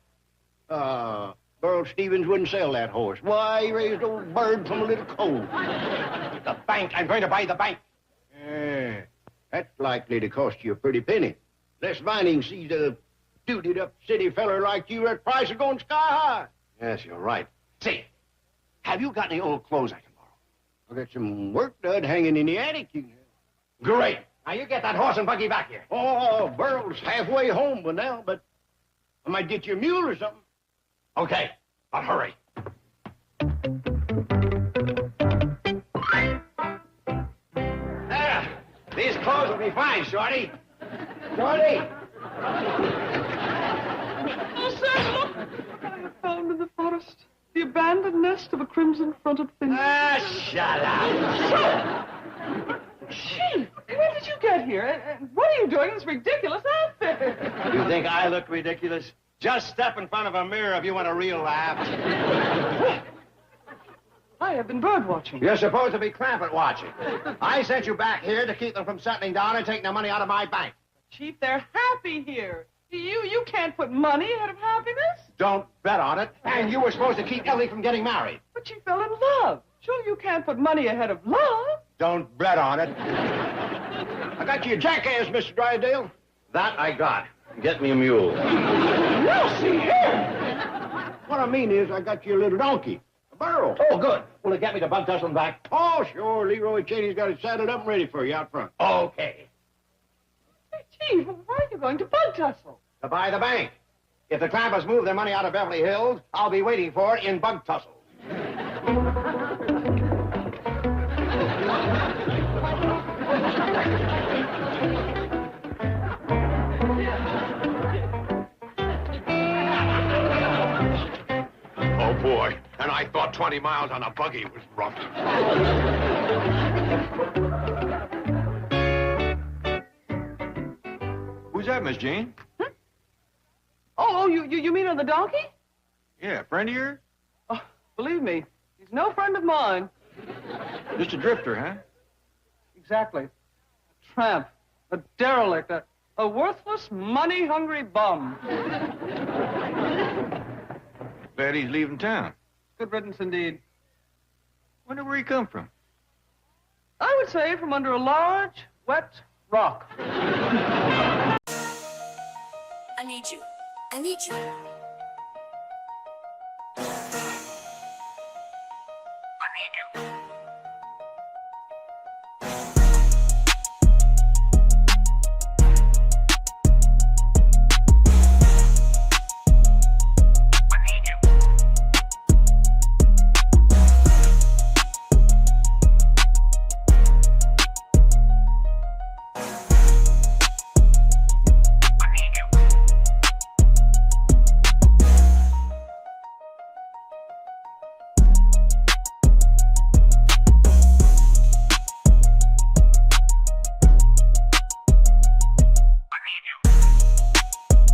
Speaker 1: Burl Stevens wouldn't sell that horse. Why, he raised old bird from a little coal.
Speaker 5: The bank. I'm going to buy the bank.
Speaker 1: Yeah, that's likely to cost you a pretty penny. Unless Vining sees a duty-up city feller like you, that price is going sky high.
Speaker 5: Yes, you're right. Say, have you got any old clothes I can borrow?
Speaker 1: I've got some work dud hanging in the attic.
Speaker 5: Great. Now, you get that horse and buggy back here.
Speaker 1: Oh, Burl's halfway home by now, but I might get you a mule or something.
Speaker 5: Okay, but hurry. There. These clothes will be fine, Shorty. Shorty!
Speaker 4: Oh, Sam, look! I have found in the forest the abandoned nest of a crimson-fronted finch.
Speaker 5: Shut up.
Speaker 4: Chief, when did you get here? And what are you doing in this ridiculous outfit?
Speaker 5: You think I look ridiculous? Just step in front of a mirror if you want a real laugh.
Speaker 4: I have been bird watching.
Speaker 5: You're supposed to be Clampett watching. I sent you back here to keep them from settling down and taking the money out of my bank.
Speaker 4: Chief, they're happy here. You can't put money ahead of happiness.
Speaker 5: Don't bet on it. And you were supposed to keep Ellie from getting married.
Speaker 4: But she fell in love. Sure, you can't put money ahead of love.
Speaker 5: Don't bet on it.
Speaker 1: I got you a jackass, Mr. Drysdale.
Speaker 5: That I got. Get me a mule.
Speaker 1: No, see here. What I mean is, I got you a little donkey. A burro.
Speaker 5: Oh, good. Will it get me to Bug Tussle and back?
Speaker 1: Oh, sure. Leroy Cheney's got it saddled up and ready for you out front.
Speaker 5: Okay.
Speaker 4: Hey, Chief, why are you going to Bug Tussle?
Speaker 5: To buy the bank. If the Clampetts move their money out of Beverly Hills, I'll be waiting for it in Bug Tussle. Oh, boy. And I thought 20 miles on a buggy was rough.
Speaker 2: Who's that, Miss Jane?
Speaker 4: Huh? Oh, you mean on the donkey?
Speaker 2: Yeah, friend of yours?
Speaker 4: Oh, believe me, he's no friend of mine.
Speaker 2: Just a drifter, huh?
Speaker 4: Exactly. A tramp, a derelict, a worthless, money-hungry bum.
Speaker 2: Glad he's leaving town.
Speaker 4: Good riddance indeed.
Speaker 2: Wonder where he come from.
Speaker 4: I would say from under a large, wet rock.
Speaker 12: I need you. I need you.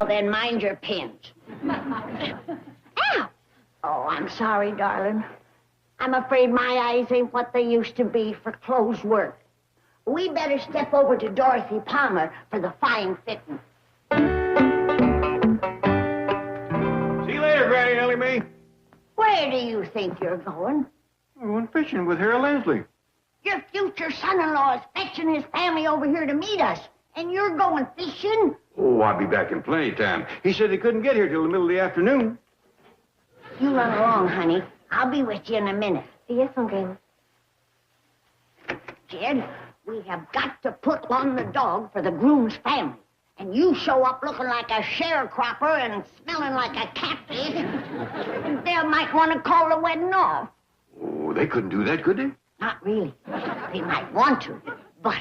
Speaker 3: Then mind your pins. Ow! Oh, I'm sorry, darling. I'm afraid my eyes ain't what they used to be for clothes work. We better step over to Dorothy Palmer for the fine fitting.
Speaker 2: See you later, Granny Ellie Mae.
Speaker 3: Where do you think you're going?
Speaker 2: We went fishing with Harold Leslie.
Speaker 3: Your future son-in-law is fetching his family over here to meet us, and you're going fishing?
Speaker 2: Oh, I'll be back in plenty of time. He said he couldn't get here till the middle of the afternoon.
Speaker 3: You run along, honey. I'll be with you in a minute.
Speaker 8: Yes, Uncle.
Speaker 3: Jed, we have got to put on the dog for the groom's family. And you show up looking like a sharecropper and smelling like a catfish, they might want to call the wedding off.
Speaker 2: Oh, they couldn't do that, could they?
Speaker 3: Not really. They might want to, but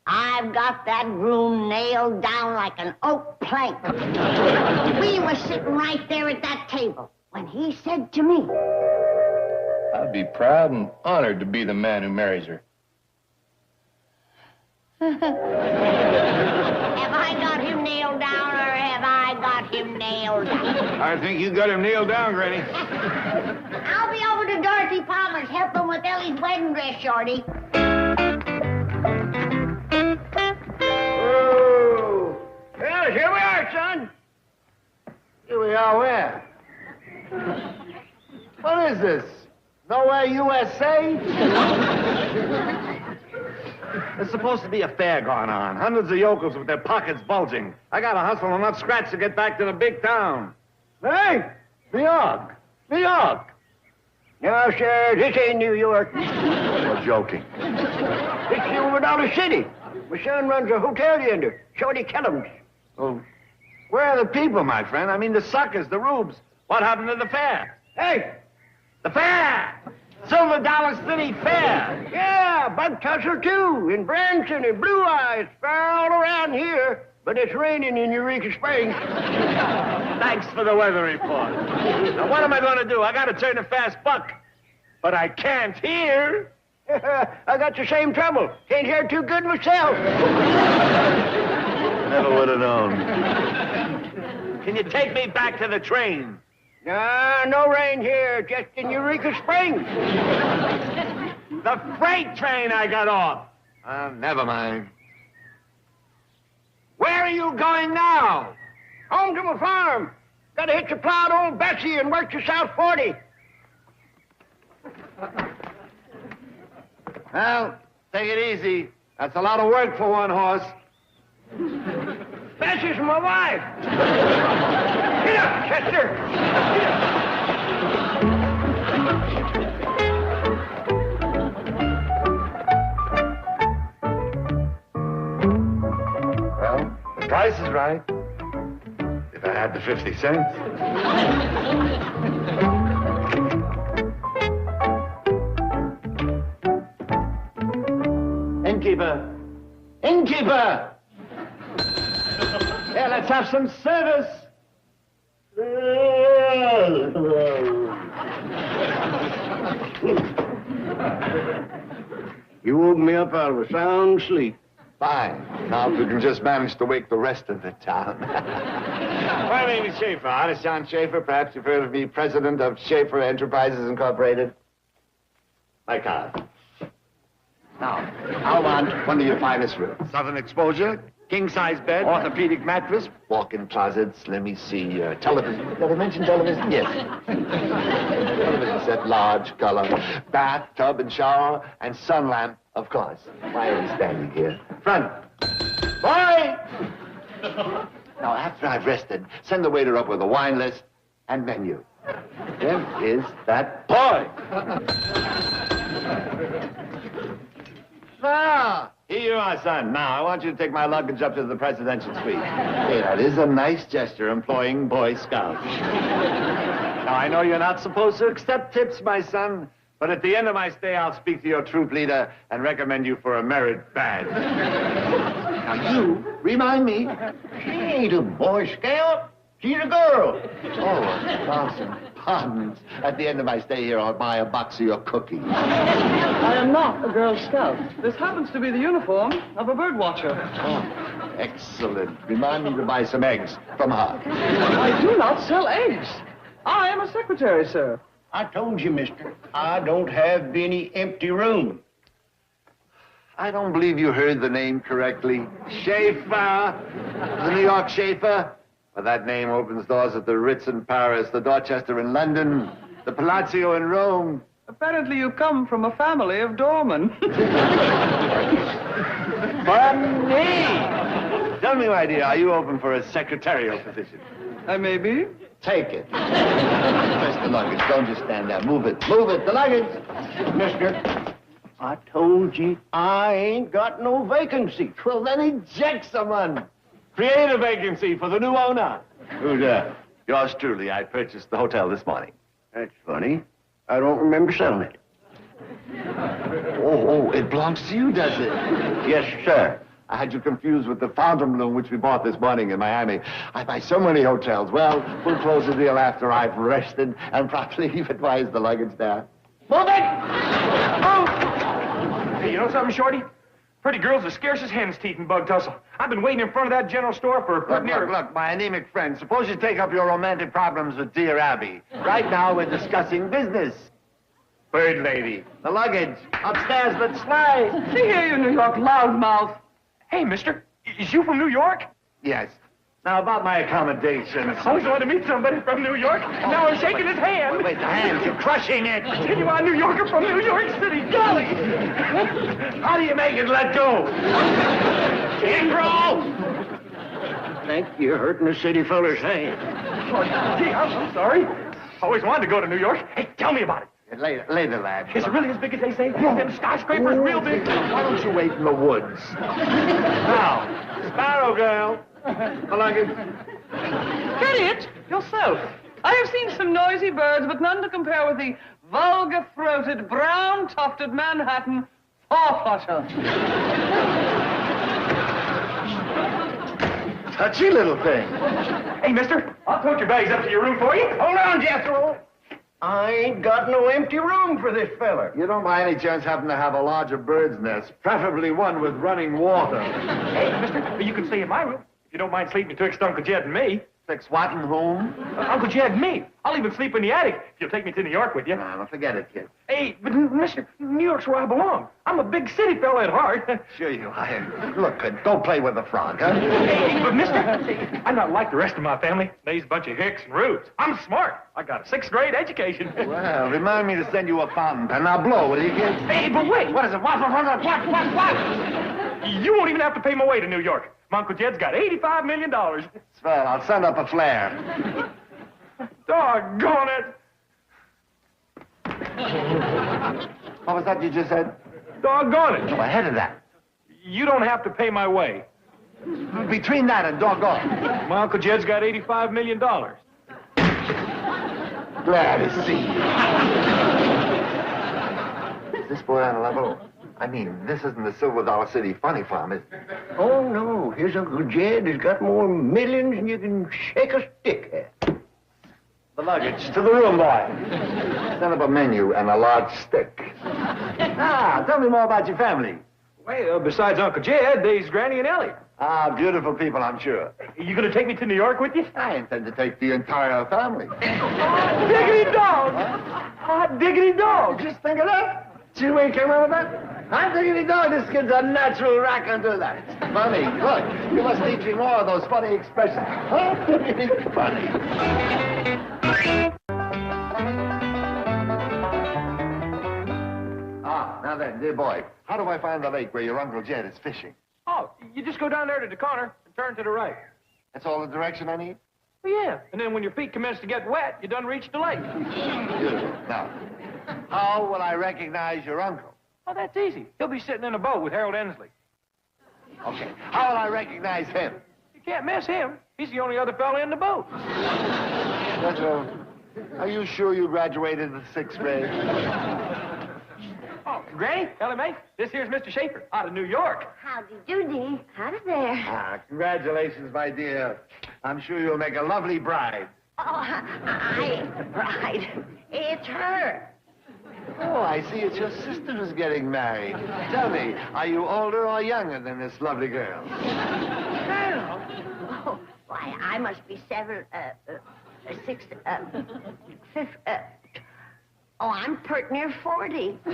Speaker 3: I've got that groom nailed down like an oak plank. We were sitting right there at that table when he said to me,
Speaker 10: I'd be proud and honored to be the man who marries her.
Speaker 3: have I got him nailed down or have I got him nailed down?
Speaker 2: I think you got him nailed down, Granny.
Speaker 3: I'll be over to Dorothy Palmer's helping with Ellie's wedding dress, Shorty.
Speaker 1: Oh, well, here we are, son.
Speaker 9: Here we are where? What is this? Nowhere USA?
Speaker 5: There's supposed to be a fair going on. Hundreds of yokels with their pockets bulging. I gotta hustle and not scratch to get back to the big town.
Speaker 9: Hey, New York. New York.
Speaker 1: No, sir, this ain't New York.
Speaker 5: You're joking.
Speaker 1: It's Silver Dollar City. My son runs a hotel yonder, Shorty Kellum's.
Speaker 5: Well, where are the people, my friend? I mean, the suckers, the rubes. What happened to the fair?
Speaker 1: Hey!
Speaker 5: The fair! Silver Dollar City Fair!
Speaker 1: Yeah, Bud Tussle, too, in Branson and Blue Eyes, fair all around here. But it's raining in Eureka Springs.
Speaker 5: Thanks for the weather report. Now, what am I going to do? I got to turn a fast buck. But I can't hear.
Speaker 1: I got the same trouble. Can't hear too good myself.
Speaker 5: Never would have known. Can you take me back to the train?
Speaker 1: No rain here, just in Eureka Springs.
Speaker 5: The freight train I got off.
Speaker 2: Never mind.
Speaker 5: Where are you going now?
Speaker 1: Home to my farm. Got to hitch a plow to old Bessie and work to South 40.
Speaker 5: Well, take it easy. That's a lot of work for one horse.
Speaker 1: Bessie's my wife. Get up, Chester. Get up.
Speaker 5: Well, the price is right. If I had the 50 cents.
Speaker 9: Innkeeper! Innkeeper! Yeah, let's have some service.
Speaker 1: You woke me up out of a sound sleep.
Speaker 13: Fine. Now if we can just manage to wake the rest of the town. My name is Schaefer, Honest John Schaefer. Perhaps you've heard of me, president of Schaefer Enterprises Incorporated. My card. Now, I want one of your finest rooms. Southern exposure, king-size bed, orthopedic mattress, walk-in closets, let me see, television. Did I mention television? Yes. Television set, large, color, bath, tub and shower, and sun lamp, of course. Why are we standing here? Front. Boy! Now, after I've rested, send the waiter up with a wine list and menu. There is that boy! Ah, here you are, son. Now, I want you to take my luggage up to the presidential suite. Hey, that is a nice gesture, employing Boy Scouts. Now, I know you're not supposed to accept tips, my son, but at the end of my stay, I'll speak to your troop leader and recommend you for a merit badge. Now, you, remind me.
Speaker 1: She ain't a Boy Scout. She's a girl.
Speaker 13: Oh, pardons. At the end of my stay here, I'll buy a box of your cookies.
Speaker 4: I am not a Girl Scout. This happens to be the uniform of a bird watcher.
Speaker 13: Oh, excellent. Remind me to buy some eggs from her.
Speaker 4: I do not sell eggs. I am a secretary, sir.
Speaker 1: I told you, mister, I don't have any empty room.
Speaker 13: I don't believe you heard the name correctly. Schaefer. The New York Schaefer. Well, that name opens doors at the Ritz in Paris, the Dorchester in London, the Palazzo in Rome.
Speaker 4: Apparently you come from a family of doormen.
Speaker 13: Funny! Tell me, my dear, are you open for a secretarial position?
Speaker 4: I may be.
Speaker 13: Take it. Press the luggage. Don't just stand there. Move it. Move it. The luggage.
Speaker 1: Mister, I told you I ain't got no vacancy.
Speaker 13: Well, then eject someone. Create a vacancy for the new owner. Who's that? Yours truly. I purchased the hotel this morning.
Speaker 1: That's funny. I don't remember selling it.
Speaker 13: Oh, it belongs to you, does it?
Speaker 1: Yes, sir.
Speaker 13: I had you confused with the Fontainebleau, which we bought this morning in Miami. I buy so many hotels. Well, we'll close the deal after I've rested and properly advised the luggage there.
Speaker 1: Move it!
Speaker 6: Oh! Hey, you know something, Shorty? Pretty girls are scarce as hen's teeth in bug tussle. I've been waiting in front of that general store for pretty near...
Speaker 13: Look, my anemic friend, suppose you take up your romantic problems with dear Abby. Right now, we're discussing business. Bird lady, the luggage, upstairs, let's slide.
Speaker 4: See here, you New York loudmouth.
Speaker 6: Hey, mister, is you from New York?
Speaker 13: Yes. Now, about my accommodations.
Speaker 6: I always wanted to meet somebody from New York. Now I'm shaking his hand.
Speaker 13: Wait, the hand, you're crushing it.
Speaker 6: Genuine New Yorker from New York City. Golly!
Speaker 13: How do you make it let go? Intro!
Speaker 1: Think you're hurting the city feller's hand.
Speaker 6: Oh, gee, I'm sorry. Always wanted to go to New York. Hey, tell me about it.
Speaker 13: Later, lad.
Speaker 6: Is it really as big as they say? Them skyscrapers real big?
Speaker 13: Why don't you wait in the woods? Now, Sparrow Girl. The luggage.
Speaker 4: Carry it yourself. I have seen some noisy birds, but none to compare with the vulgar-throated, brown-tufted Manhattan four-footer.
Speaker 13: Touchy little thing.
Speaker 6: Hey, mister, I'll tote your bags up to your room for you.
Speaker 1: Hold on, Jethro. I ain't got no empty room for this feller.
Speaker 13: You don't by any chance happen to have a larger bird's nest, preferably one with running water.
Speaker 6: Hey, mister, you can stay in my room. If you don't mind sleeping betwixt Uncle Jed and me.
Speaker 13: Fix what and whom?
Speaker 6: Uncle Jed and me. I'll even sleep in the attic if you'll take me to New York with you.
Speaker 13: No, don't forget it, kid.
Speaker 6: Hey, but mister, New York's where I belong. I'm a big city fella at heart.
Speaker 13: Sure you are. Look, kid, go play with the frog, huh?
Speaker 6: Hey, but mister, I'm not like the rest of my family. They's a bunch of hicks and rubes. I'm smart. I got a 6th grade education.
Speaker 13: Well, remind me to send you a fountain pen. Now blow, will you, kid?
Speaker 6: Hey, but wait.
Speaker 13: What is it? What?
Speaker 6: You won't even have to pay my way to New York. My Uncle Jed's got $85 million.
Speaker 13: Swell, I'll send up a flare.
Speaker 6: Doggone it.
Speaker 13: What was that you just said?
Speaker 6: Doggone it.
Speaker 13: Go ahead of that.
Speaker 6: You don't have to pay my way.
Speaker 13: Between that and doggone.
Speaker 6: My Uncle Jed's got $85 million.
Speaker 13: Glad to see you. Is this boy on a level? I mean, this isn't the Silver Dollar City Funny Farm, is it?
Speaker 1: Oh, no. His Uncle Jed has got more millions than you can shake a stick at.
Speaker 13: The luggage to the room, boy. Send up a menu and a large stick. Tell me more about your family.
Speaker 6: Well, besides Uncle Jed, there's Granny and Ellie.
Speaker 13: Beautiful people, I'm sure.
Speaker 6: You gonna take me to New York with you?
Speaker 13: I intend to take the entire family.
Speaker 6: Diggity dog! Hot diggity dog!
Speaker 13: Just think of that. See where you came up with that? I'm diggity dog. This kid's a natural racker to that. It's funny. Look, you must teach me more of those funny expressions. Funny. Now then, dear boy, how do I find the lake where your Uncle Jed is fishing?
Speaker 6: Oh, you just go down there to the corner and turn to the right.
Speaker 13: That's all the direction I need?
Speaker 6: Well, yeah. And then when your feet commence to get wet, you done reach the lake.
Speaker 13: Now, how will I recognize your uncle?
Speaker 6: Oh, that's easy. He'll be sitting in a boat with Harold Ensley.
Speaker 13: Okay. How will I recognize him?
Speaker 6: You can't miss him. He's the only other fella in the boat.
Speaker 13: Are you sure you graduated in the 6th grade?
Speaker 6: Oh, Granny, Ellie Mae, this here's Mr. Schaefer out of New York.
Speaker 8: Howdy doody. Howdy there.
Speaker 13: Congratulations, my dear. I'm sure you'll make a lovely bride.
Speaker 3: Oh, I ain't the bride. It's her.
Speaker 13: Oh, I see it's your sister who's getting married. Tell me, are you older or younger than this lovely girl?
Speaker 3: Oh, why, I must be 7, 6, 5, oh, I'm pert near 40.
Speaker 6: 40?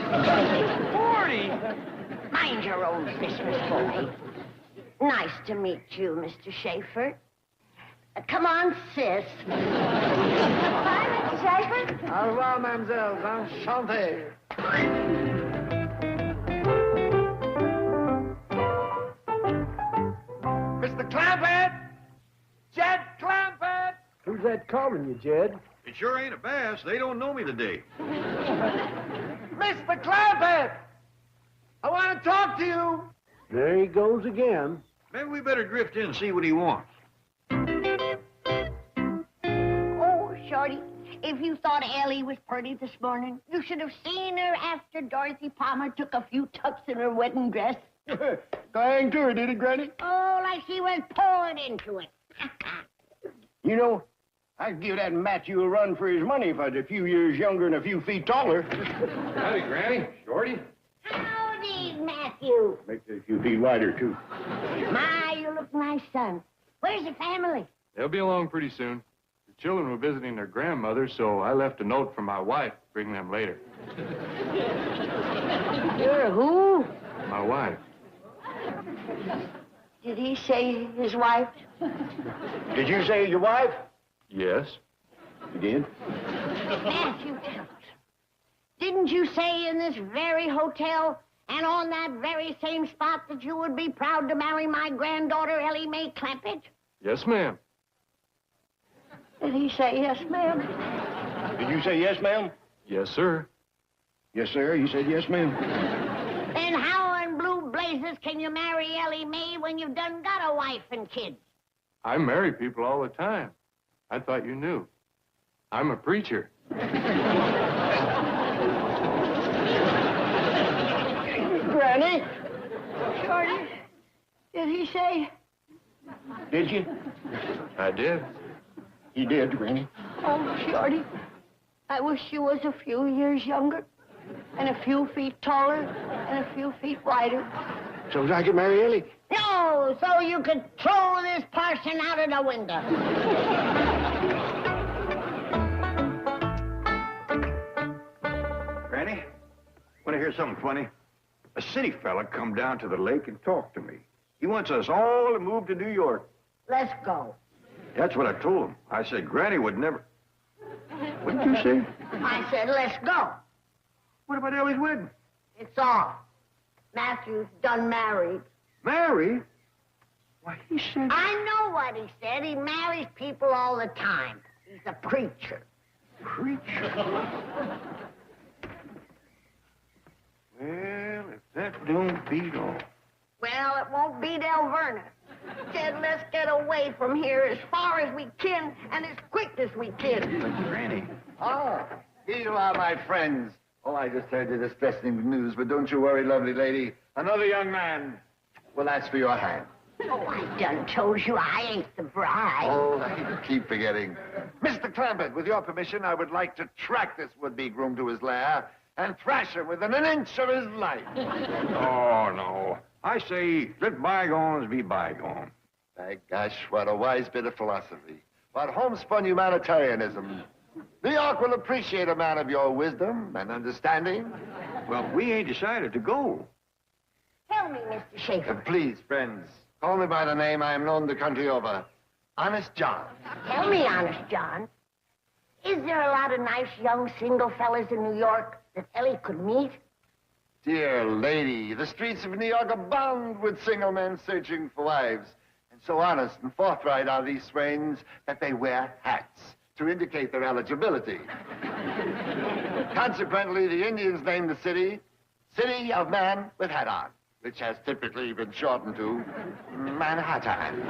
Speaker 3: Mind your own business, boy. Nice to meet you, Mr. Schaefer. Come on, sis.
Speaker 8: Bye, Mr. Schaefer.
Speaker 13: Au revoir, mademoiselle. Enchanté.
Speaker 2: Mr. Clampett! Jed Clampett!
Speaker 7: Who's that calling you, Jed?
Speaker 2: It sure ain't a bass. They don't know me today.
Speaker 13: Mr. Clampett! I want to talk to you.
Speaker 7: There he goes again.
Speaker 2: Maybe we better drift in and see what he wants.
Speaker 3: Oh, Shorty, if you thought Ellie was pretty this morning, you should have seen her after Dorothy Palmer took a few tucks in her wedding dress.
Speaker 1: Dang to her, did it, Granny?
Speaker 3: Oh, like she was pouring into it.
Speaker 1: You know, I'd give that Matthew a run for his money if I was a few years younger and a few feet taller.
Speaker 2: Howdy, Granny. Shorty.
Speaker 3: Howdy, Matthew.
Speaker 1: Makes it a few feet wider, too.
Speaker 3: My, you look nice, son. Where's the family?
Speaker 10: They'll be along pretty soon. The children were visiting their grandmother, so I left a note for my wife to bring them later.
Speaker 3: You're who?
Speaker 10: My wife.
Speaker 3: Did he say his wife?
Speaker 1: Did you say your wife?
Speaker 10: Yes.
Speaker 1: You did?
Speaker 3: Matthew, tell us. Didn't you say in this very hotel and on that very same spot that you would be proud to marry my granddaughter, Ellie Mae Clampett?
Speaker 10: Yes, ma'am.
Speaker 3: Did he say yes, ma'am?
Speaker 1: Did you say yes, ma'am?
Speaker 10: Yes, sir.
Speaker 1: Yes, sir. You said yes, ma'am.
Speaker 3: Then how in blue blazes can you marry Ellie Mae when you've done got a wife and kids?
Speaker 10: I marry people all the time. I thought you knew. I'm a preacher.
Speaker 1: Granny?
Speaker 3: Shorty, did he say?
Speaker 1: Did you?
Speaker 10: I did.
Speaker 1: You did, Granny.
Speaker 3: Oh, Shorty, I wish you was a few years younger and a few feet taller and a few feet wider.
Speaker 1: So's I could marry Ellie?
Speaker 3: No, so you could throw this parson out of the window.
Speaker 2: Granny, want to hear something funny? A city fella come down to the lake and talked to me. He wants us all to move to New York.
Speaker 3: Let's go.
Speaker 2: That's what I told him. I said Granny would never... What did you say?
Speaker 3: I said, let's go.
Speaker 2: What about Ellie's wedding?
Speaker 3: It's off. Matthew's done married.
Speaker 2: Married? Why, he said...
Speaker 3: I know what he said. He marries people all the time. He's a preacher.
Speaker 2: Preacher? Well, if that don't beat all.
Speaker 3: Well, it won't beat Alverna. Said, let's get away from here as far as we can and as quick as we can.
Speaker 2: But Granny...
Speaker 13: Ah, here you are, my friends. Oh, I just heard the distressing news, but don't you worry, lovely lady. Another young man will ask for your hand.
Speaker 3: Oh, I done told you I ain't the bride.
Speaker 13: Oh, I keep forgetting. Mr. Clampett, with your permission, I would like to track this would-be groom to his lair and thrash him within an inch of his life.
Speaker 2: Oh, no. I say, let bygones be bygones.
Speaker 13: My gosh, what a wise bit of philosophy. What homespun humanitarianism. New York will appreciate a man of your wisdom and understanding.
Speaker 2: Well, we ain't decided to go.
Speaker 3: Tell me, Mr. Schaefer.
Speaker 13: Please, friends, call me by the name I am known the country over. Honest John.
Speaker 3: Tell me, Honest John, is there a lot of nice young single fellas in New York that Ellie could meet?
Speaker 13: Dear lady, the streets of New York abound with single men searching for wives. And so honest and forthright are these swains that they wear hats to indicate their eligibility. Consequently, the Indians name the city City of Man with Hat On, which has typically been shortened to Manhattan.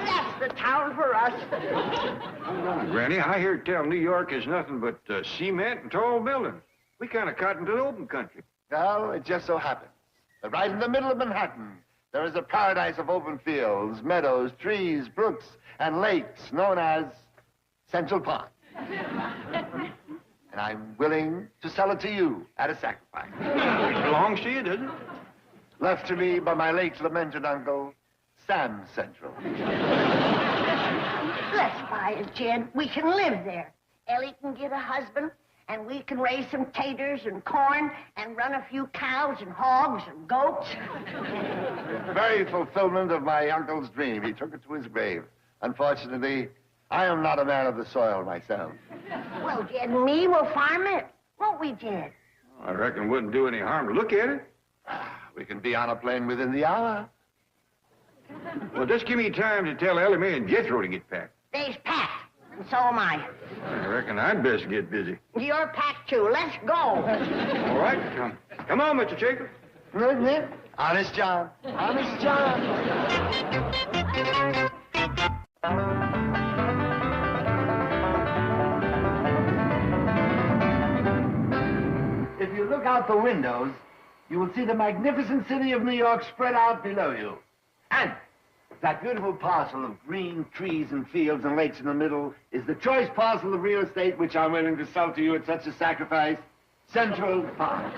Speaker 3: That's the town for us.
Speaker 2: Granny, I hear tell New York is nothing but cement and tall buildings. We kind of cotton to the open country.
Speaker 13: Well, it just so happens that right in the middle of Manhattan, there is a paradise of open fields, meadows, trees, brooks, and lakes known as Central Park. And I'm willing to sell it to you at a sacrifice.
Speaker 2: It belongs to you, does it?
Speaker 13: Left to me by my late lamented uncle, Sam Central.
Speaker 3: Let's buy it, Jed. We can live there. Ellie can get a husband, and we can raise some taters and corn and run a few cows and hogs and goats.
Speaker 13: Very fulfillment of my uncle's dream. He took it to his grave. Unfortunately, I am not a man of the soil myself.
Speaker 3: Well, Jed and me will farm it. Won't we, Jed?
Speaker 2: I reckon it wouldn't do any harm to look at it.
Speaker 13: We can be on a plane within the hour.
Speaker 2: Well, just give me time to tell Ellie Mae and Jethro to get packed.
Speaker 3: They's packed, and so am I.
Speaker 2: I reckon I'd best get busy.
Speaker 3: You're packed, too. Let's go.
Speaker 2: All right, come on, Mr. Schaefer.
Speaker 13: Honest John. Honest John. If you look out the windows, you will see the magnificent city of New York spread out below you. And that beautiful parcel of green trees and fields and lakes in the middle is the choice parcel of real estate which I'm willing to sell to you at such a sacrifice, Central Park.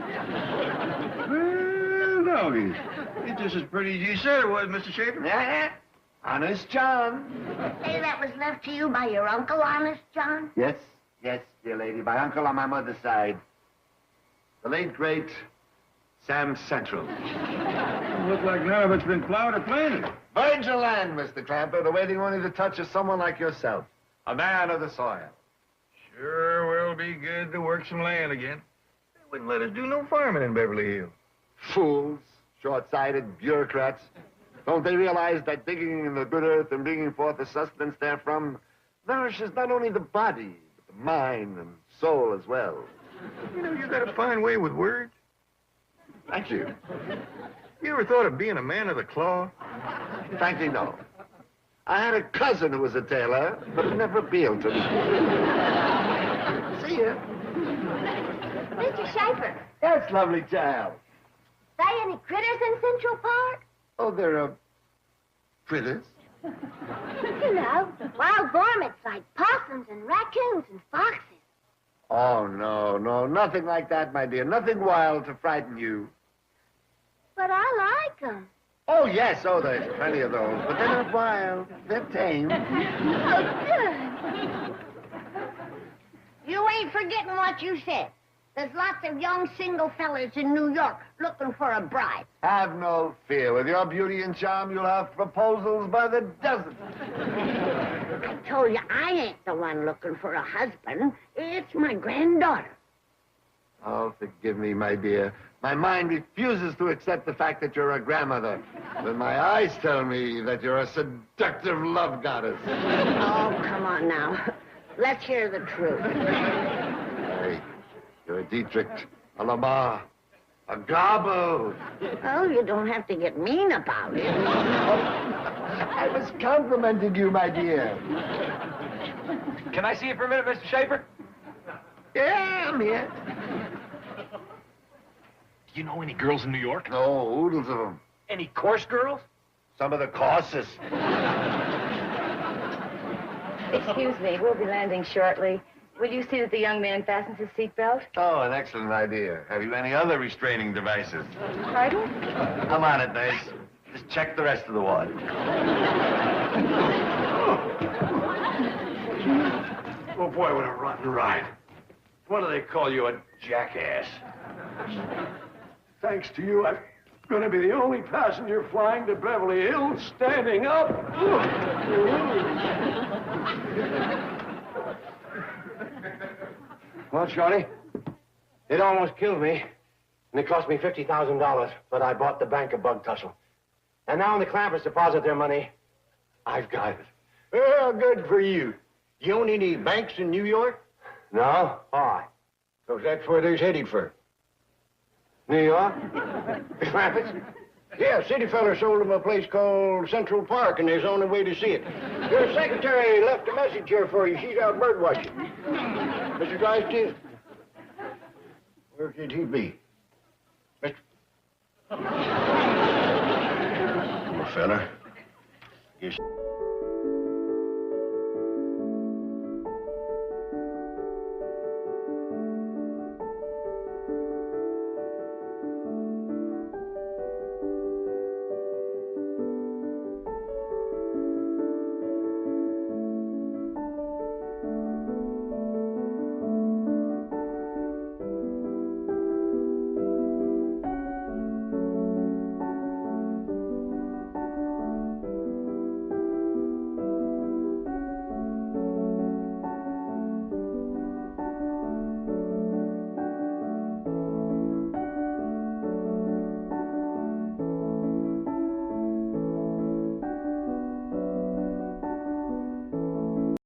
Speaker 2: Well, doggies. It's just as pretty as you said it was, Mr. Schaefer.
Speaker 13: Yeah. Honest John.
Speaker 3: Hey, that was left to you by your uncle, Honest John?
Speaker 13: Yes, dear lady. My uncle on my mother's side. The late, great Sam Central.
Speaker 2: Looks like none of it's been plowed or planted.
Speaker 13: Virgin land, Mr. Clampett, awaiting only the touch of someone like yourself. A man of the soil.
Speaker 2: Sure will be good to work some land again. They wouldn't let us do no farming in Beverly Hills.
Speaker 13: Fools, short-sighted bureaucrats. Don't they realize that digging in the good earth and bringing forth the sustenance therefrom nourishes not only the body, but the mind and soul as well?
Speaker 2: You know, you got a fine way with words.
Speaker 13: Thank you.
Speaker 2: You ever thought of being a man of the cloth?
Speaker 13: Frankly, no. I had a cousin who was a tailor, but it never appealed to me. See ya.
Speaker 8: Mr. Schaefer,
Speaker 13: That's lovely, child.
Speaker 8: say any critters in Central Park?
Speaker 13: Oh, there are critters.
Speaker 8: You know, wild varmints like possums and raccoons and foxes.
Speaker 13: Oh, no, nothing like that, my dear. Nothing wild to frighten you.
Speaker 8: But I like them.
Speaker 13: Oh, yes, there's plenty of those. But they're not wild. They're tame.
Speaker 8: Oh, good.
Speaker 3: You ain't forgetting what you said. There's lots of young single fellas in New York looking for a bride.
Speaker 13: Have no fear. With your beauty and charm, you'll have proposals by the dozen.
Speaker 3: I told you I ain't the one looking for a husband. It's my granddaughter.
Speaker 13: Oh, forgive me, my dear. My mind refuses to accept the fact that you're a grandmother. But my eyes tell me that you're a seductive love goddess.
Speaker 3: Oh, come on now. Let's hear the truth.
Speaker 13: Hey, you're a Dietrich, a Lamar, a Garbo.
Speaker 3: Oh, you don't have to get mean about it.
Speaker 13: I was complimenting you, my dear.
Speaker 6: Can I see you for a minute, Mr. Schaefer?
Speaker 13: Yeah, I'm here.
Speaker 6: Do you know any girls in New York?
Speaker 13: Oh, oodles of them.
Speaker 6: Any coarse girls?
Speaker 13: Some of the courses.
Speaker 14: Excuse me, we'll be landing shortly. Will you see that the young man fastens his seatbelt?
Speaker 13: Oh, an excellent idea. Have you any other restraining devices?
Speaker 14: Pardon?
Speaker 13: I'm on it, nurse. Just check the rest of the ward.
Speaker 15: Oh, boy, what a rotten ride. What do they call you, a jackass? Thanks to you, I'm going to be the only passenger flying to Beverly Hills standing up.
Speaker 1: Well, Shorty, it almost killed me, and it cost me $50,000, but I bought the bank a bug tussle. And now when the Clampetts deposit their money, I've got it. Well, good for you. You own any banks in New York? No? Why? Because that's where they're headed for. New York? The Clampetts? Yeah, city fella sold them a place called Central Park, and they're on their way to see it. Your secretary left a message here for you. She's out bird watching. Mr. Drysdale? Where could he be? Mr.
Speaker 15: Well, fella, guess...